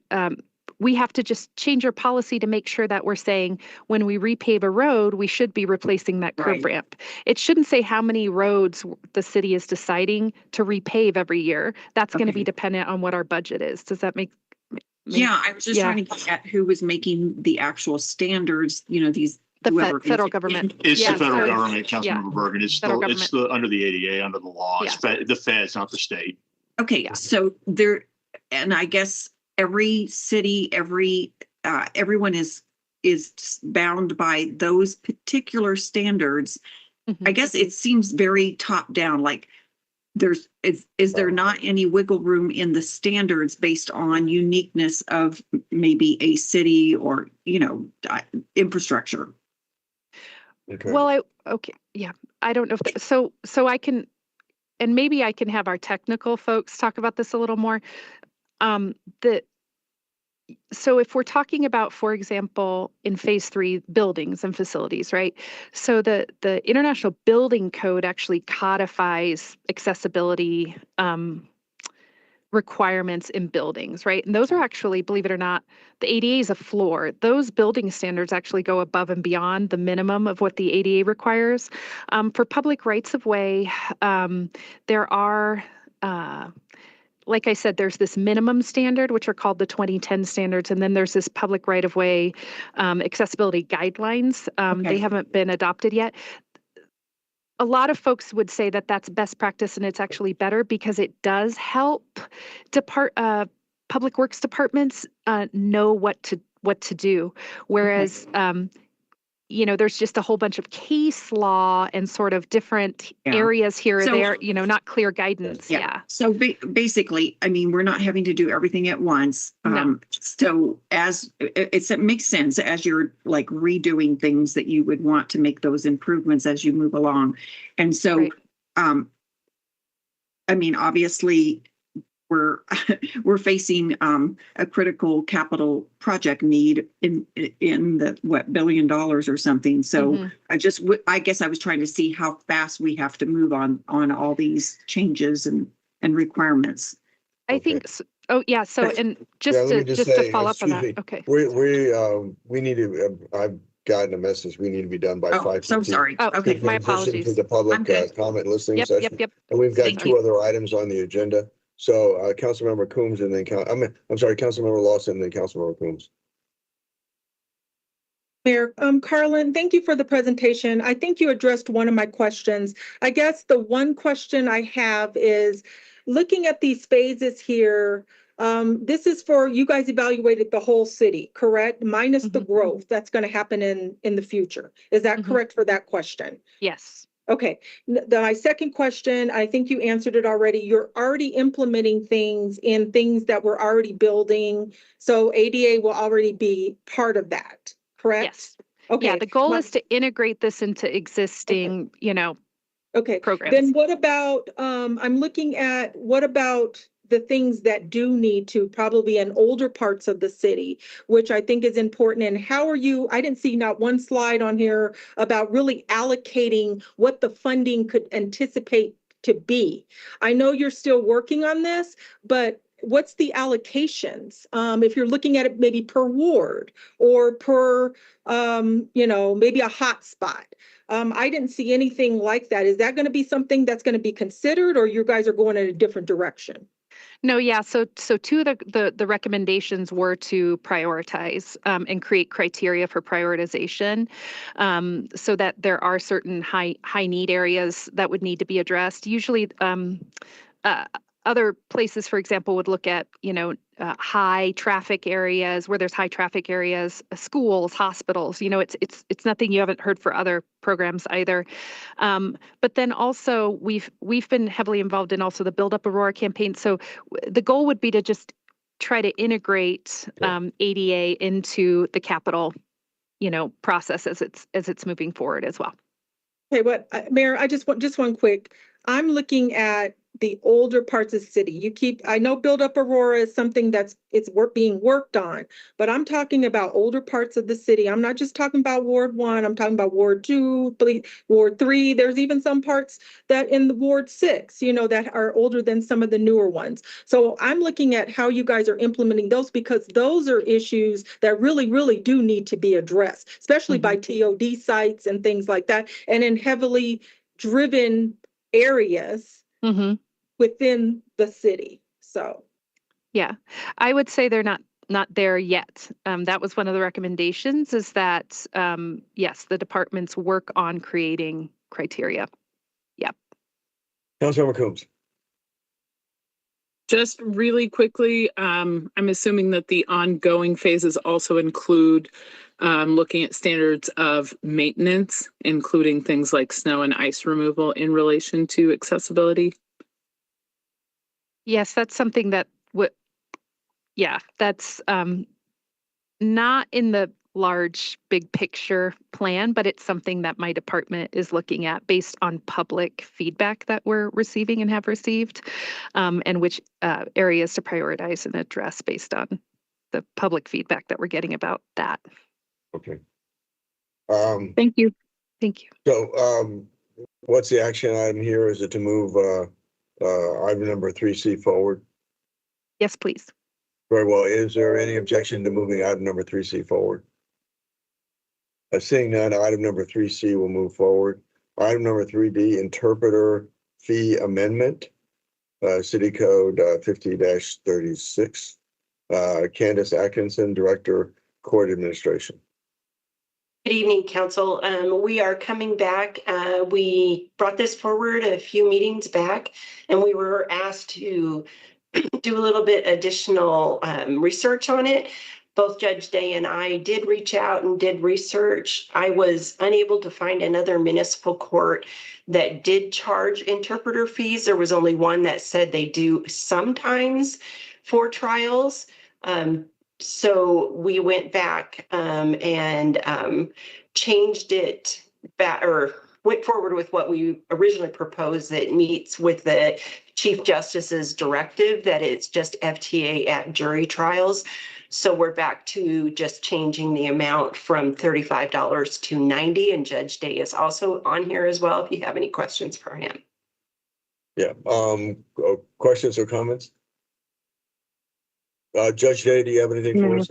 we have to just change our policy to make sure that we're saying when we repave a road, we should be replacing that curb Right. ramp. It shouldn't say how many roads the city is deciding to repave every year. That's going to be Okay. dependent on what our budget is. Does that make? Yeah, I was just trying to get at who was making the actual standards, these. The whoever- federal government. It's Yeah, the federal so- government, yeah. Councilmember Bergen. It's Federal under the ADA, under the law. It's the feds, not the state. Okay, so and I guess every city, everyone is bound by those particular standards. Mhm. I guess it seems very top down, like is there not any wiggle room in the standards based on uniqueness of maybe a city or, infrastructure? Okay. Well, yeah, I don't know if, so I can, and maybe I can have our technical folks talk about this a little more. So if we're talking about, for example, in phase 3, buildings and facilities, right? So the International Building Code actually codifies accessibility requirements in buildings, right? And those are actually, believe it or not, the ADA is a floor. Those building standards actually go above and beyond the minimum of what the ADA requires. For public rights of way, there are, like I said, there's this minimum standard, which are called the 2010 standards, and then there's this public right of way accessibility guidelines. They haven't been adopted yet. A lot of folks would say that that's best practice, and it's actually better because it does help public works departments know what to do. Whereas there's just a whole bunch of case law and sort of different Yeah. areas here or So- there, not clear guidance. Yeah. So basically, I mean, we're not having to do everything at once. No. So as it makes sense as you're like redoing things that you would want to make those improvements as you move along. And so, Right. I mean, obviously we're facing a critical capital project need in the $1 billion or something. So Mhm. I guess I was trying to see how fast we have to move on all these changes and requirements. I think, oh, yeah. So, But- and Yeah, just let me to, just to say, follow up on excuse that. me. Okay. We need to, I've gotten a message. We need to be done by Oh, 5:15. so sorry. Oh, Okay. my Transition apologies. to the public I'm good. comment listening Yep, session. yep. And we've got Thank two you. other items on the agenda. So, Councilmember Coombs and then, I'm sorry, Councilmember Lawson and then Councilmember Coombs. Mayor, Carlin, thank you for the presentation. I think you addressed one of my questions. I guess the one question I have is looking at these phases here, this is for, you guys evaluated the whole city, correct? Minus the Mhm. growth that's going to happen in the future. Is that Mhm. correct for that question? Yes. Okay, my second question, I think you answered it already. You're already implementing things in things that we're already building. So ADA will already be part of that, correct? Yes. Okay. Yeah. The goal is to integrate this into existing, Okay, programs. then what about, I'm looking at, what about the things that do need to probably in older parts of the city, which I think is important. And how are you, I didn't see not one slide on here about really allocating what the funding could anticipate to be. I know you're still working on this, but what's the allocations? If you're looking at it maybe per ward or per, maybe a hot spot. I didn't see anything like that. Is that going to be something that's going to be considered, or you guys are going in a different direction? No, yeah. So two of the recommendations were to prioritize and create criteria for prioritization, so that there are certain high need areas that would need to be addressed. Usually, other places, for example, would look at high traffic areas where there's high traffic areas, schools, hospitals. It's nothing you haven't heard for other programs either. But then also we've been heavily involved in also the Build Up Aurora campaign. So the goal would be to just try to integrate ADA into the capital, process as it's moving forward as well. Okay, Mayor, I just want one quick. I'm looking at the older parts of the city. I know Build Up Aurora is something being worked on, but I'm talking about older parts of the city. I'm not just talking about Ward 1, I'm talking about Ward 2, Ward 3. There's even some parts that in the Ward 6, that are older than some of the newer ones. So I'm looking at how you guys are implementing those, because those are issues that really, really do need to be addressed, especially by TOD sites and things like that, and in heavily driven areas within the city. So, yeah, I would say they're not there yet. That was one of the recommendations, is that, yes, the departments work on creating criteria. Yep. Councilmember Coombs. Just really quickly, I'm assuming that the ongoing phases also include looking at standards of maintenance, including things like snow and ice removal in relation to accessibility. Yes, that's something that that's not in the large big picture plan, but it's something that my department is looking at based on public feedback that we're receiving and have received, and which areas to prioritize and address based on the public feedback that we're getting about that. Okay. Thank you. Thank you. So, what's the action item here? Is it to move item number 3C forward? Yes, please. Very well. Is there any objection to moving item number 3C forward? Seeing none, item number 3C will move forward. Item number 3D, interpreter fee amendment, City Code 50-36. Candace Atkinson, Director, Court Administration. Good evening, Council. We are coming back. We brought this forward a few meetings back, and we were asked to do a little bit additional research on it. both Judge Day and I did reach out and did research. I was unable to find another municipal court that did charge interpreter fees. There was only one that said they do sometimes for trials. So we went back and changed it back, or went forward with what we originally proposed that meets with the Chief Justice's directive that it's just FTA at jury trials. So we're back to just changing the amount from $35 to $90, and Judge Day is also on here as well if you have any questions for him. Yeah, questions or comments? Judge Day, do you have anything for us?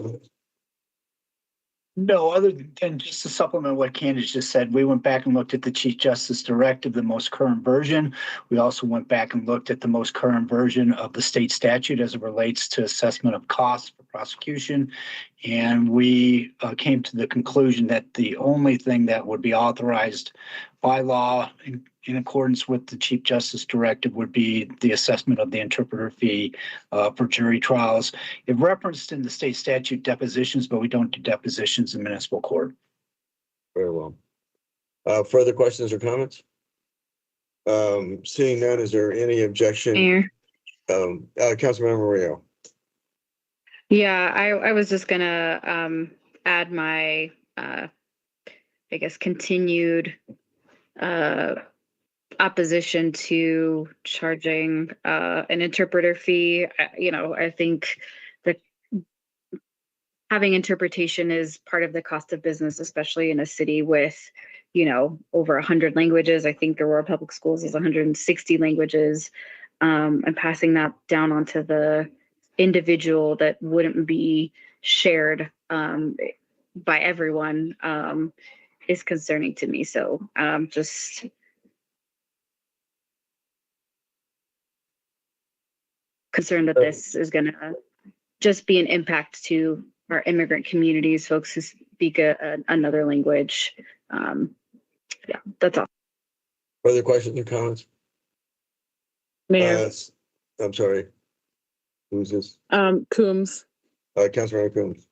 No, other than just to supplement what Candace just said, we went back and looked at the Chief Justice Directive, the most current version. We also went back and looked at the most current version of the state statute as it relates to assessment of costs for prosecution. And we came to the conclusion that the only thing that would be authorized by law in accordance with the Chief Justice Directive would be the assessment of the interpreter fee for jury trials. It referenced in the state statute depositions, but we don't do depositions in municipal court. Very well. Further questions or comments? Seeing none, is there any objection? Mayor. Councilmember Rio. Yeah, I was just gonna add my I guess continued opposition to charging an interpreter fee. I think that having interpretation is part of the cost of business, especially in a city with, over 100 languages. I think Aurora Public Schools is 160 languages. And passing that down onto the individual that wouldn't be shared by everyone is concerning to me. So just concerned that this is going to just be an impact to our immigrant communities, folks who speak another language. Yeah, that's all. Further questions or comments? Mayor, I'm sorry. Who's this? Coombs. Councilmember Coombs.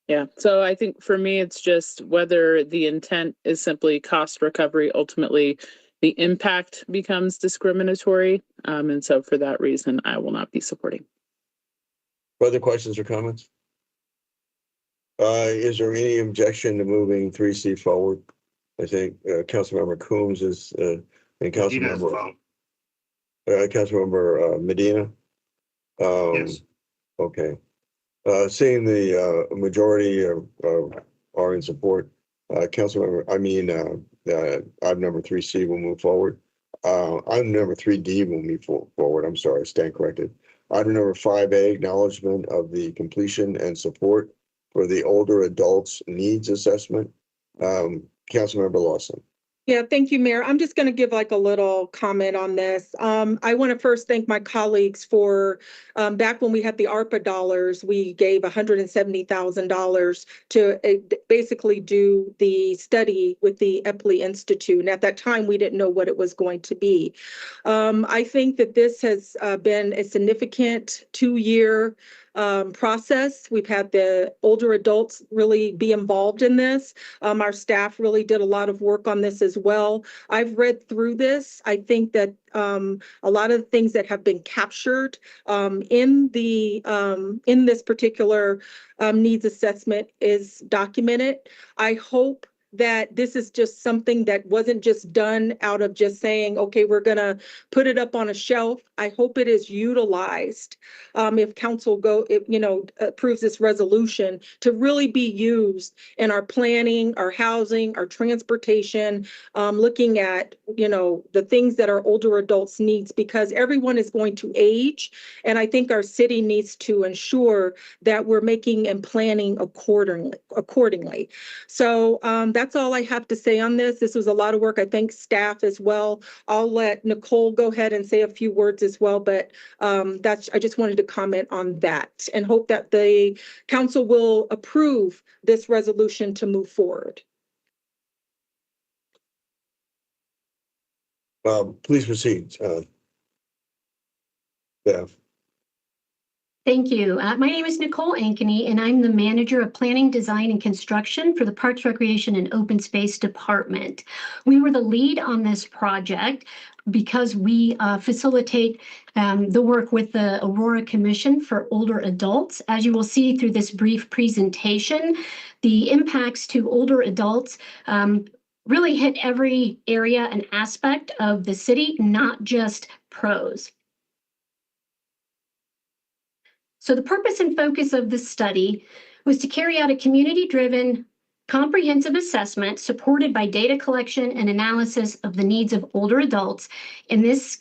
Yeah, so I think for me, it's just whether the intent is simply cost recovery, ultimately the impact becomes discriminatory. And so for that reason, I will not be supporting. Further questions or comments? Is there any objection to moving 3C forward? I think Councilmember Coombs is and Councilmember Medina. Yes. Okay. Seeing the majority are in support, item number 3C will move forward. Item number 3D will move forward. I'm sorry, I stand corrected. Item number 5A, acknowledgement of the completion and support for the older adults needs assessment. Councilmember Lawson. Yeah, thank you, Mayor. I'm just going to give like a little comment on this. I want to first thank my colleagues for back when we had the ARPA dollars, we gave $170,000 to basically do the study with the Epley Institute. And at that time, we didn't know what it was going to be. I think that this has been a significant 2-year process. We've had the older adults really be involved in this. Our staff really did a lot of work on this as well. I've read through this. I think that a lot of the things that have been captured in this particular needs assessment is documented. I hope that this is just something that wasn't just done out of just saying, okay, we're going to put it up on a shelf. I hope it is utilized if council approves this resolution to really be used in our planning, our housing, our transportation, looking at, the things that our older adults needs, because everyone is going to age. And I think our city needs to ensure that we're making and planning accordingly. So that's all I have to say on this. This was a lot of work. I thank staff as well. I'll let Nicole go ahead and say a few words as well, but I just wanted to comment on that and hope that the council will approve this resolution to move forward. Please proceed, staff. Thank you. My name is Nicole Ankeny, and I'm the Manager of Planning, Design, and Construction for the Parks, Recreation, and Open Space Department. We were the lead on this project because we facilitate the work with the Aurora Commission for Older Adults. As you will see through this brief presentation, the impacts to older adults really hit every area and aspect of the city, not just pros. So the purpose and focus of this study was to carry out a community-driven, comprehensive assessment supported by data collection and analysis of the needs of older adults, in this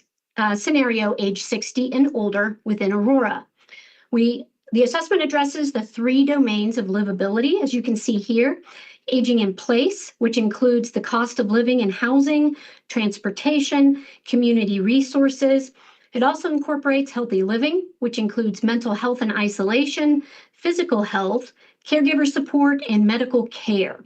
scenario, age 60 and older within Aurora. The assessment addresses the 3 domains of livability, as you can see here: aging in place, which includes the cost of living and housing, transportation, community resources. It also incorporates healthy living, which includes mental health and isolation, physical health, caregiver support, and medical care.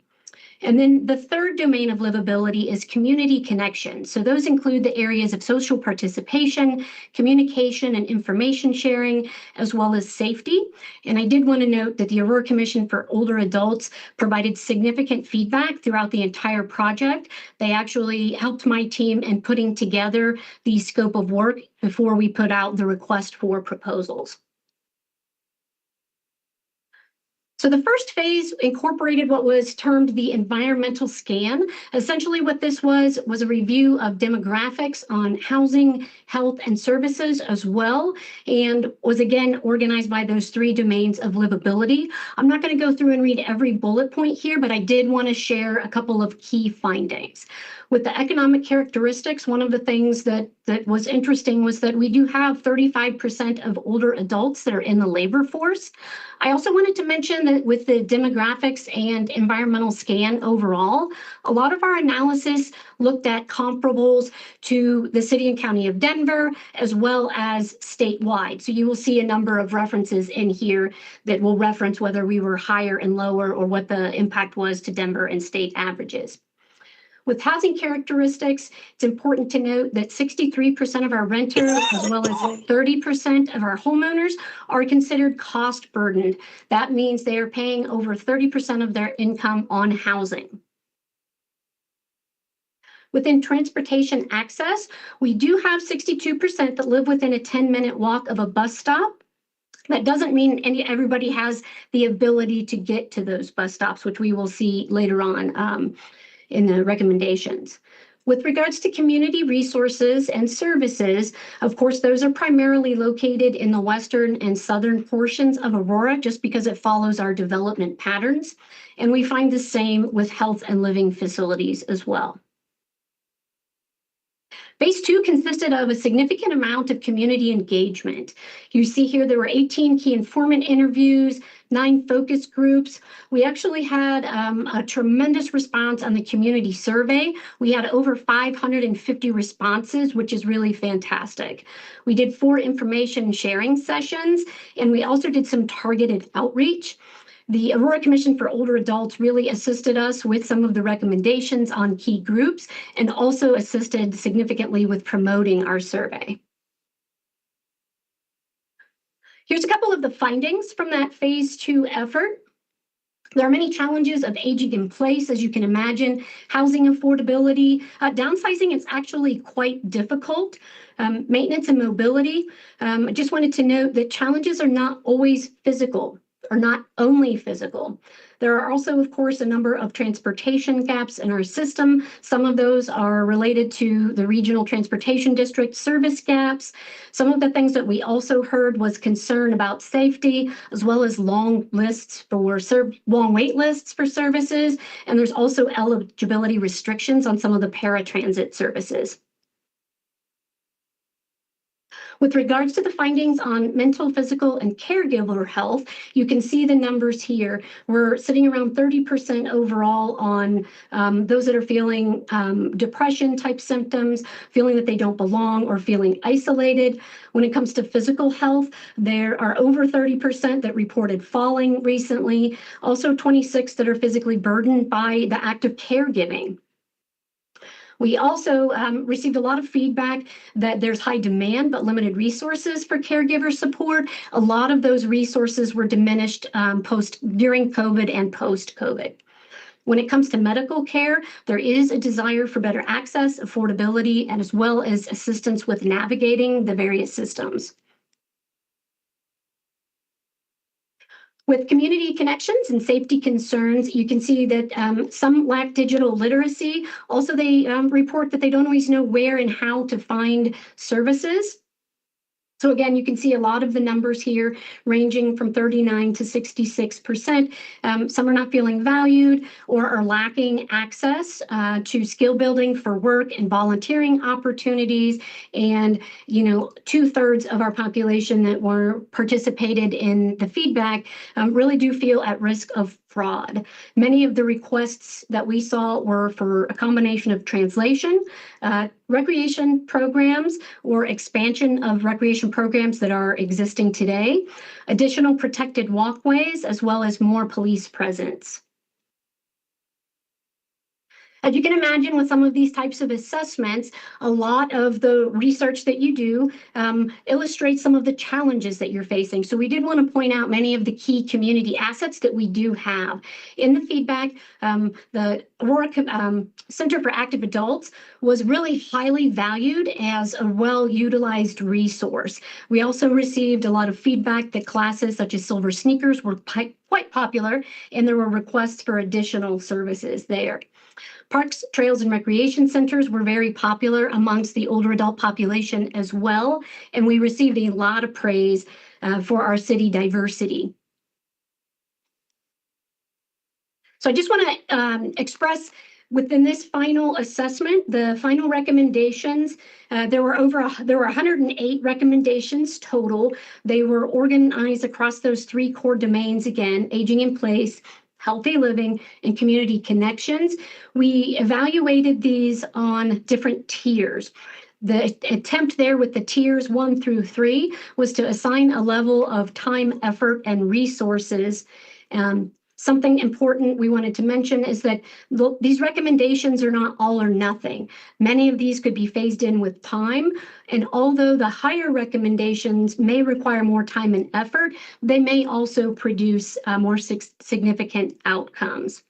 And then the 3rd domain of livability is community connection. So those include the areas of social participation, communication and information sharing, as well as safety. And I did want to note that the Aurora Commission for Older Adults provided significant feedback throughout the entire project. They actually helped my team in putting together the scope of work before we put out the request for proposals. So the first phase incorporated what was termed the environmental scan. Essentially what this was a review of demographics on housing, health, and services as well, and was again organized by those 3 domains of livability. I'm not going to go through and read every bullet point here, but I did want to share a couple of key findings. With the economic characteristics, one of the things that was interesting was that we do have 35% of older adults that are in the labor force. I also wanted to mention that with the demographics and environmental scan overall, a lot of our analysis looked at comparables to the city and county of Denver, as well as statewide. So you will see a number of references in here that will reference whether we were higher and lower or what the impact was to Denver and state averages. With housing characteristics, it's important to note that 63% of our renters, as well as 30% of our homeowners, are considered cost burdened. That means they are paying over 30% of their income on housing. Within transportation access, we do have 62% that live within a 10-minute walk of a bus stop. That doesn't mean everybody has the ability to get to those bus stops, which we will see later on in the recommendations. With regards to community resources and services, of course, those are primarily located in the western and southern portions of Aurora, just because it follows our development patterns. And we find the same with health and living facilities as well. Phase 2 consisted of a significant amount of community engagement. You see here there were 18 key informant interviews, 9 focus groups. We actually had a tremendous response on the community survey. We had over 550 responses, which is really fantastic. We did 4 information sharing sessions, and we also did some targeted outreach. The Aurora Commission for Older Adults really assisted us with some of the recommendations on key groups and also assisted significantly with promoting our survey. Here's a couple of the findings from that phase 2 effort. There are many challenges of aging in place, as you can imagine. Housing affordability, downsizing is actually quite difficult. Maintenance and mobility. I just wanted to note that challenges are not always physical, are not only physical. There are also, of course, a number of transportation gaps in our system. Some of those are related to the regional transportation district service gaps. Some of the things that we also heard was concern about safety, as well as long wait lists for services. And there's also eligibility restrictions on some of the paratransit services. With regards to the findings on mental, physical, and caregiver health, you can see the numbers here. We're sitting around 30% overall on those that are feeling depression type symptoms, feeling that they don't belong, or feeling isolated. When it comes to physical health, there are over 30% that reported falling recently, also 26 that are physically burdened by the act of caregiving. We also received a lot of feedback that there's high demand but limited resources for caregiver support. A lot of those resources were diminished during COVID and post-COVID. When it comes to medical care, there is a desire for better access, affordability, and as well as assistance with navigating the various systems. With community connections and safety concerns, you can see that some lack digital literacy. Also, they report that they don't always know where and how to find services. So again, you can see a lot of the numbers here ranging from 39 to 66%. Some are not feeling valued or are lacking access to skill building for work and volunteering opportunities. And, 2/3 of our population that were participated in the feedback really do feel at risk of fraud. Many of the requests that we saw were for a combination of translation, recreation programs, or expansion of recreation programs that are existing today, additional protected walkways, as well as more police presence. As you can imagine, with some of these types of assessments, a lot of the research that you do illustrates some of the challenges that you're facing. So we did want to point out many of the key community assets that we do have. In the feedback, the Aurora Center for Active Adults was really highly valued as a well-utilized resource. We also received a lot of feedback that classes such as Silver Sneakers were quite popular, and there were requests for additional services there. Parks, trails, and recreation centers were very popular amongst the older adult population as well, and we received a lot of praise for our city diversity. So I just want to express within this final assessment, the final recommendations, there were 108 recommendations total. They were organized across those 3 core domains again: aging in place, healthy living, and community connections. We evaluated these on different tiers. The attempt there with the tiers 1 through 3 was to assign a level of time, effort, and resources. Something important we wanted to mention is that these recommendations are not all or nothing. Many of these could be phased in with time, and although the higher recommendations may require more time and effort, they may also produce more significant outcomes.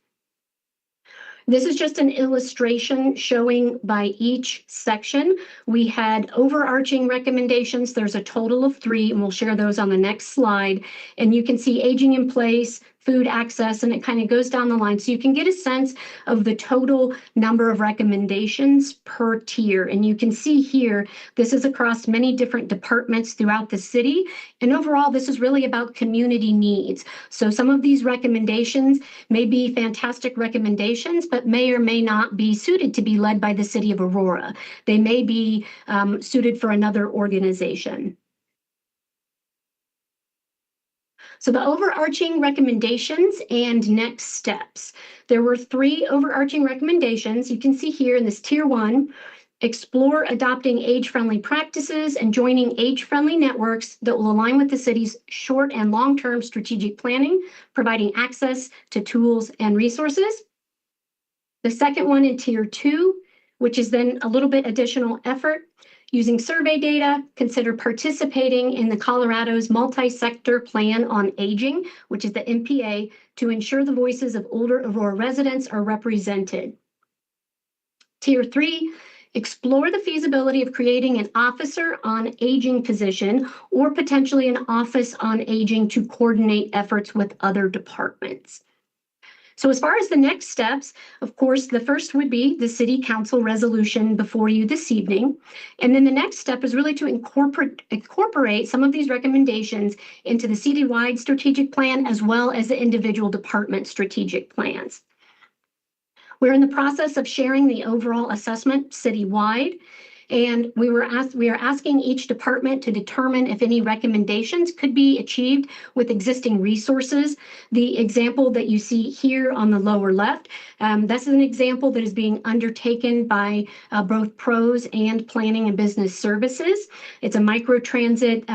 This is just an illustration showing by each section. We had overarching recommendations. There's a total of 3, and we'll share those on the next slide. And you can see aging in place, food access, and it kind of goes down the line. So you can get a sense of the total number of recommendations per tier. And you can see here, this is across many different departments throughout the city. And overall, this is really about community needs. So some of these recommendations may be fantastic recommendations, but may or may not be suited to be led by the city of Aurora. They may be suited for another organization. So the overarching recommendations and next steps. There were 3 overarching recommendations. You can see here in this tier 1, explore adopting age-friendly practices and joining age-friendly networks that will align with the city's short and long-term strategic planning, providing access to tools and resources. The second one in tier 2, which is then a little bit additional effort, using survey data, consider participating in the Colorado's multi-sector plan on aging, which is the MPA, to ensure the voices of older Aurora residents are represented. Tier 3, explore the feasibility of creating an officer on aging position or potentially an office on aging to coordinate efforts with other departments. So as far as the next steps, of course, the first would be the city council resolution before you this evening. And then the next step is really to incorporate some of these recommendations into the citywide strategic plan as well as the individual department strategic plans. We're in the process of sharing the overall assessment citywide. And we are asking each department to determine if any recommendations could be achieved with existing resources. The example that you see here on the lower left, that's an example that is being undertaken by both PROS and Planning and Business Services. It's a microtransit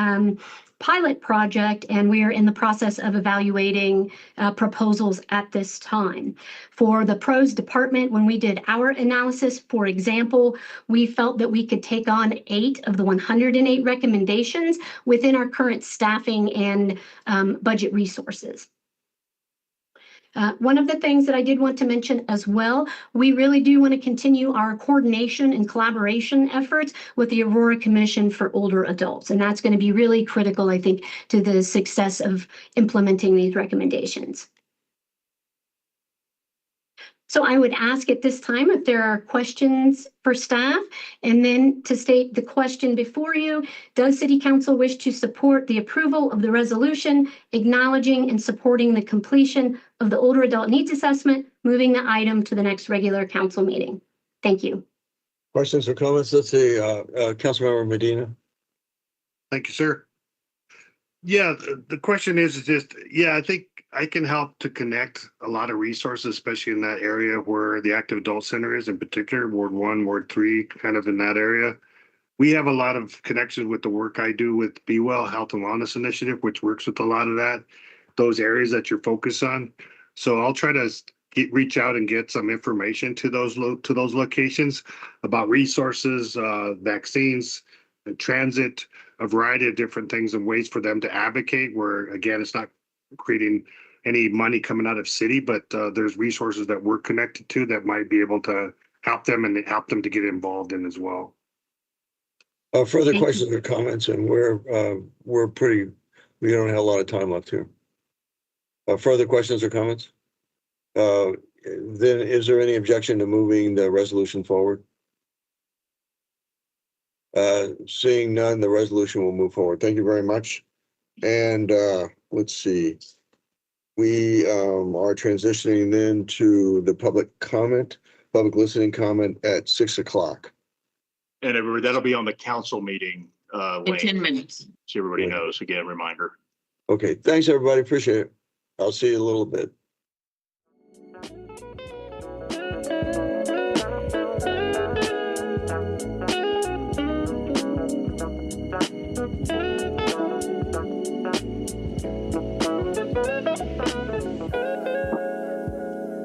pilot project, and we are in the process of evaluating proposals at this time. For the pros department, when we did our analysis, for example, we felt that we could take on 8 of the 108 recommendations within our current staffing and budget resources. One of the things that I did want to mention as well, we really do want to continue our coordination and collaboration efforts with the Aurora Commission for Older Adults. And that's going to be really critical, I think, to the success of implementing these recommendations. So I would ask at this time if there are questions for staff, and then to state the question before you, does City Council wish to support the approval of the resolution acknowledging and supporting the completion of the older adult needs assessment, moving the item to the next regular council meeting? Thank you. Questions or comments? Let's see, Councilmember Medina. Thank you, sir. Yeah, the question is just, I think I can help to connect a lot of resources, especially in that area where the active adult center is, in particular, Ward 1, Ward 3, kind of in that area. We have a lot of connections with the work I do with Be Well Health and Wellness Initiative, which works with a lot of those areas that you're focused on. So I'll try to reach out and get some information to those locations about resources, vaccines, transit, a variety of different things and ways for them to advocate, where again, it's not creating any money coming out of city, but there's resources that we're connected to that might be able to help them and help them to get involved in as well. Further questions or comments, and we don't have a lot of time left here. Further questions or comments? Then is there any objection to moving the resolution forward? Seeing none, the resolution will move forward. Thank you very much. And let's see. We are transitioning then to the public listening comment at 6 o'clock. And that'll be on the council meeting link. In 10 minutes. So everybody knows, again, reminder. Okay, thanks everybody, appreciate it. I'll see you in a little bit.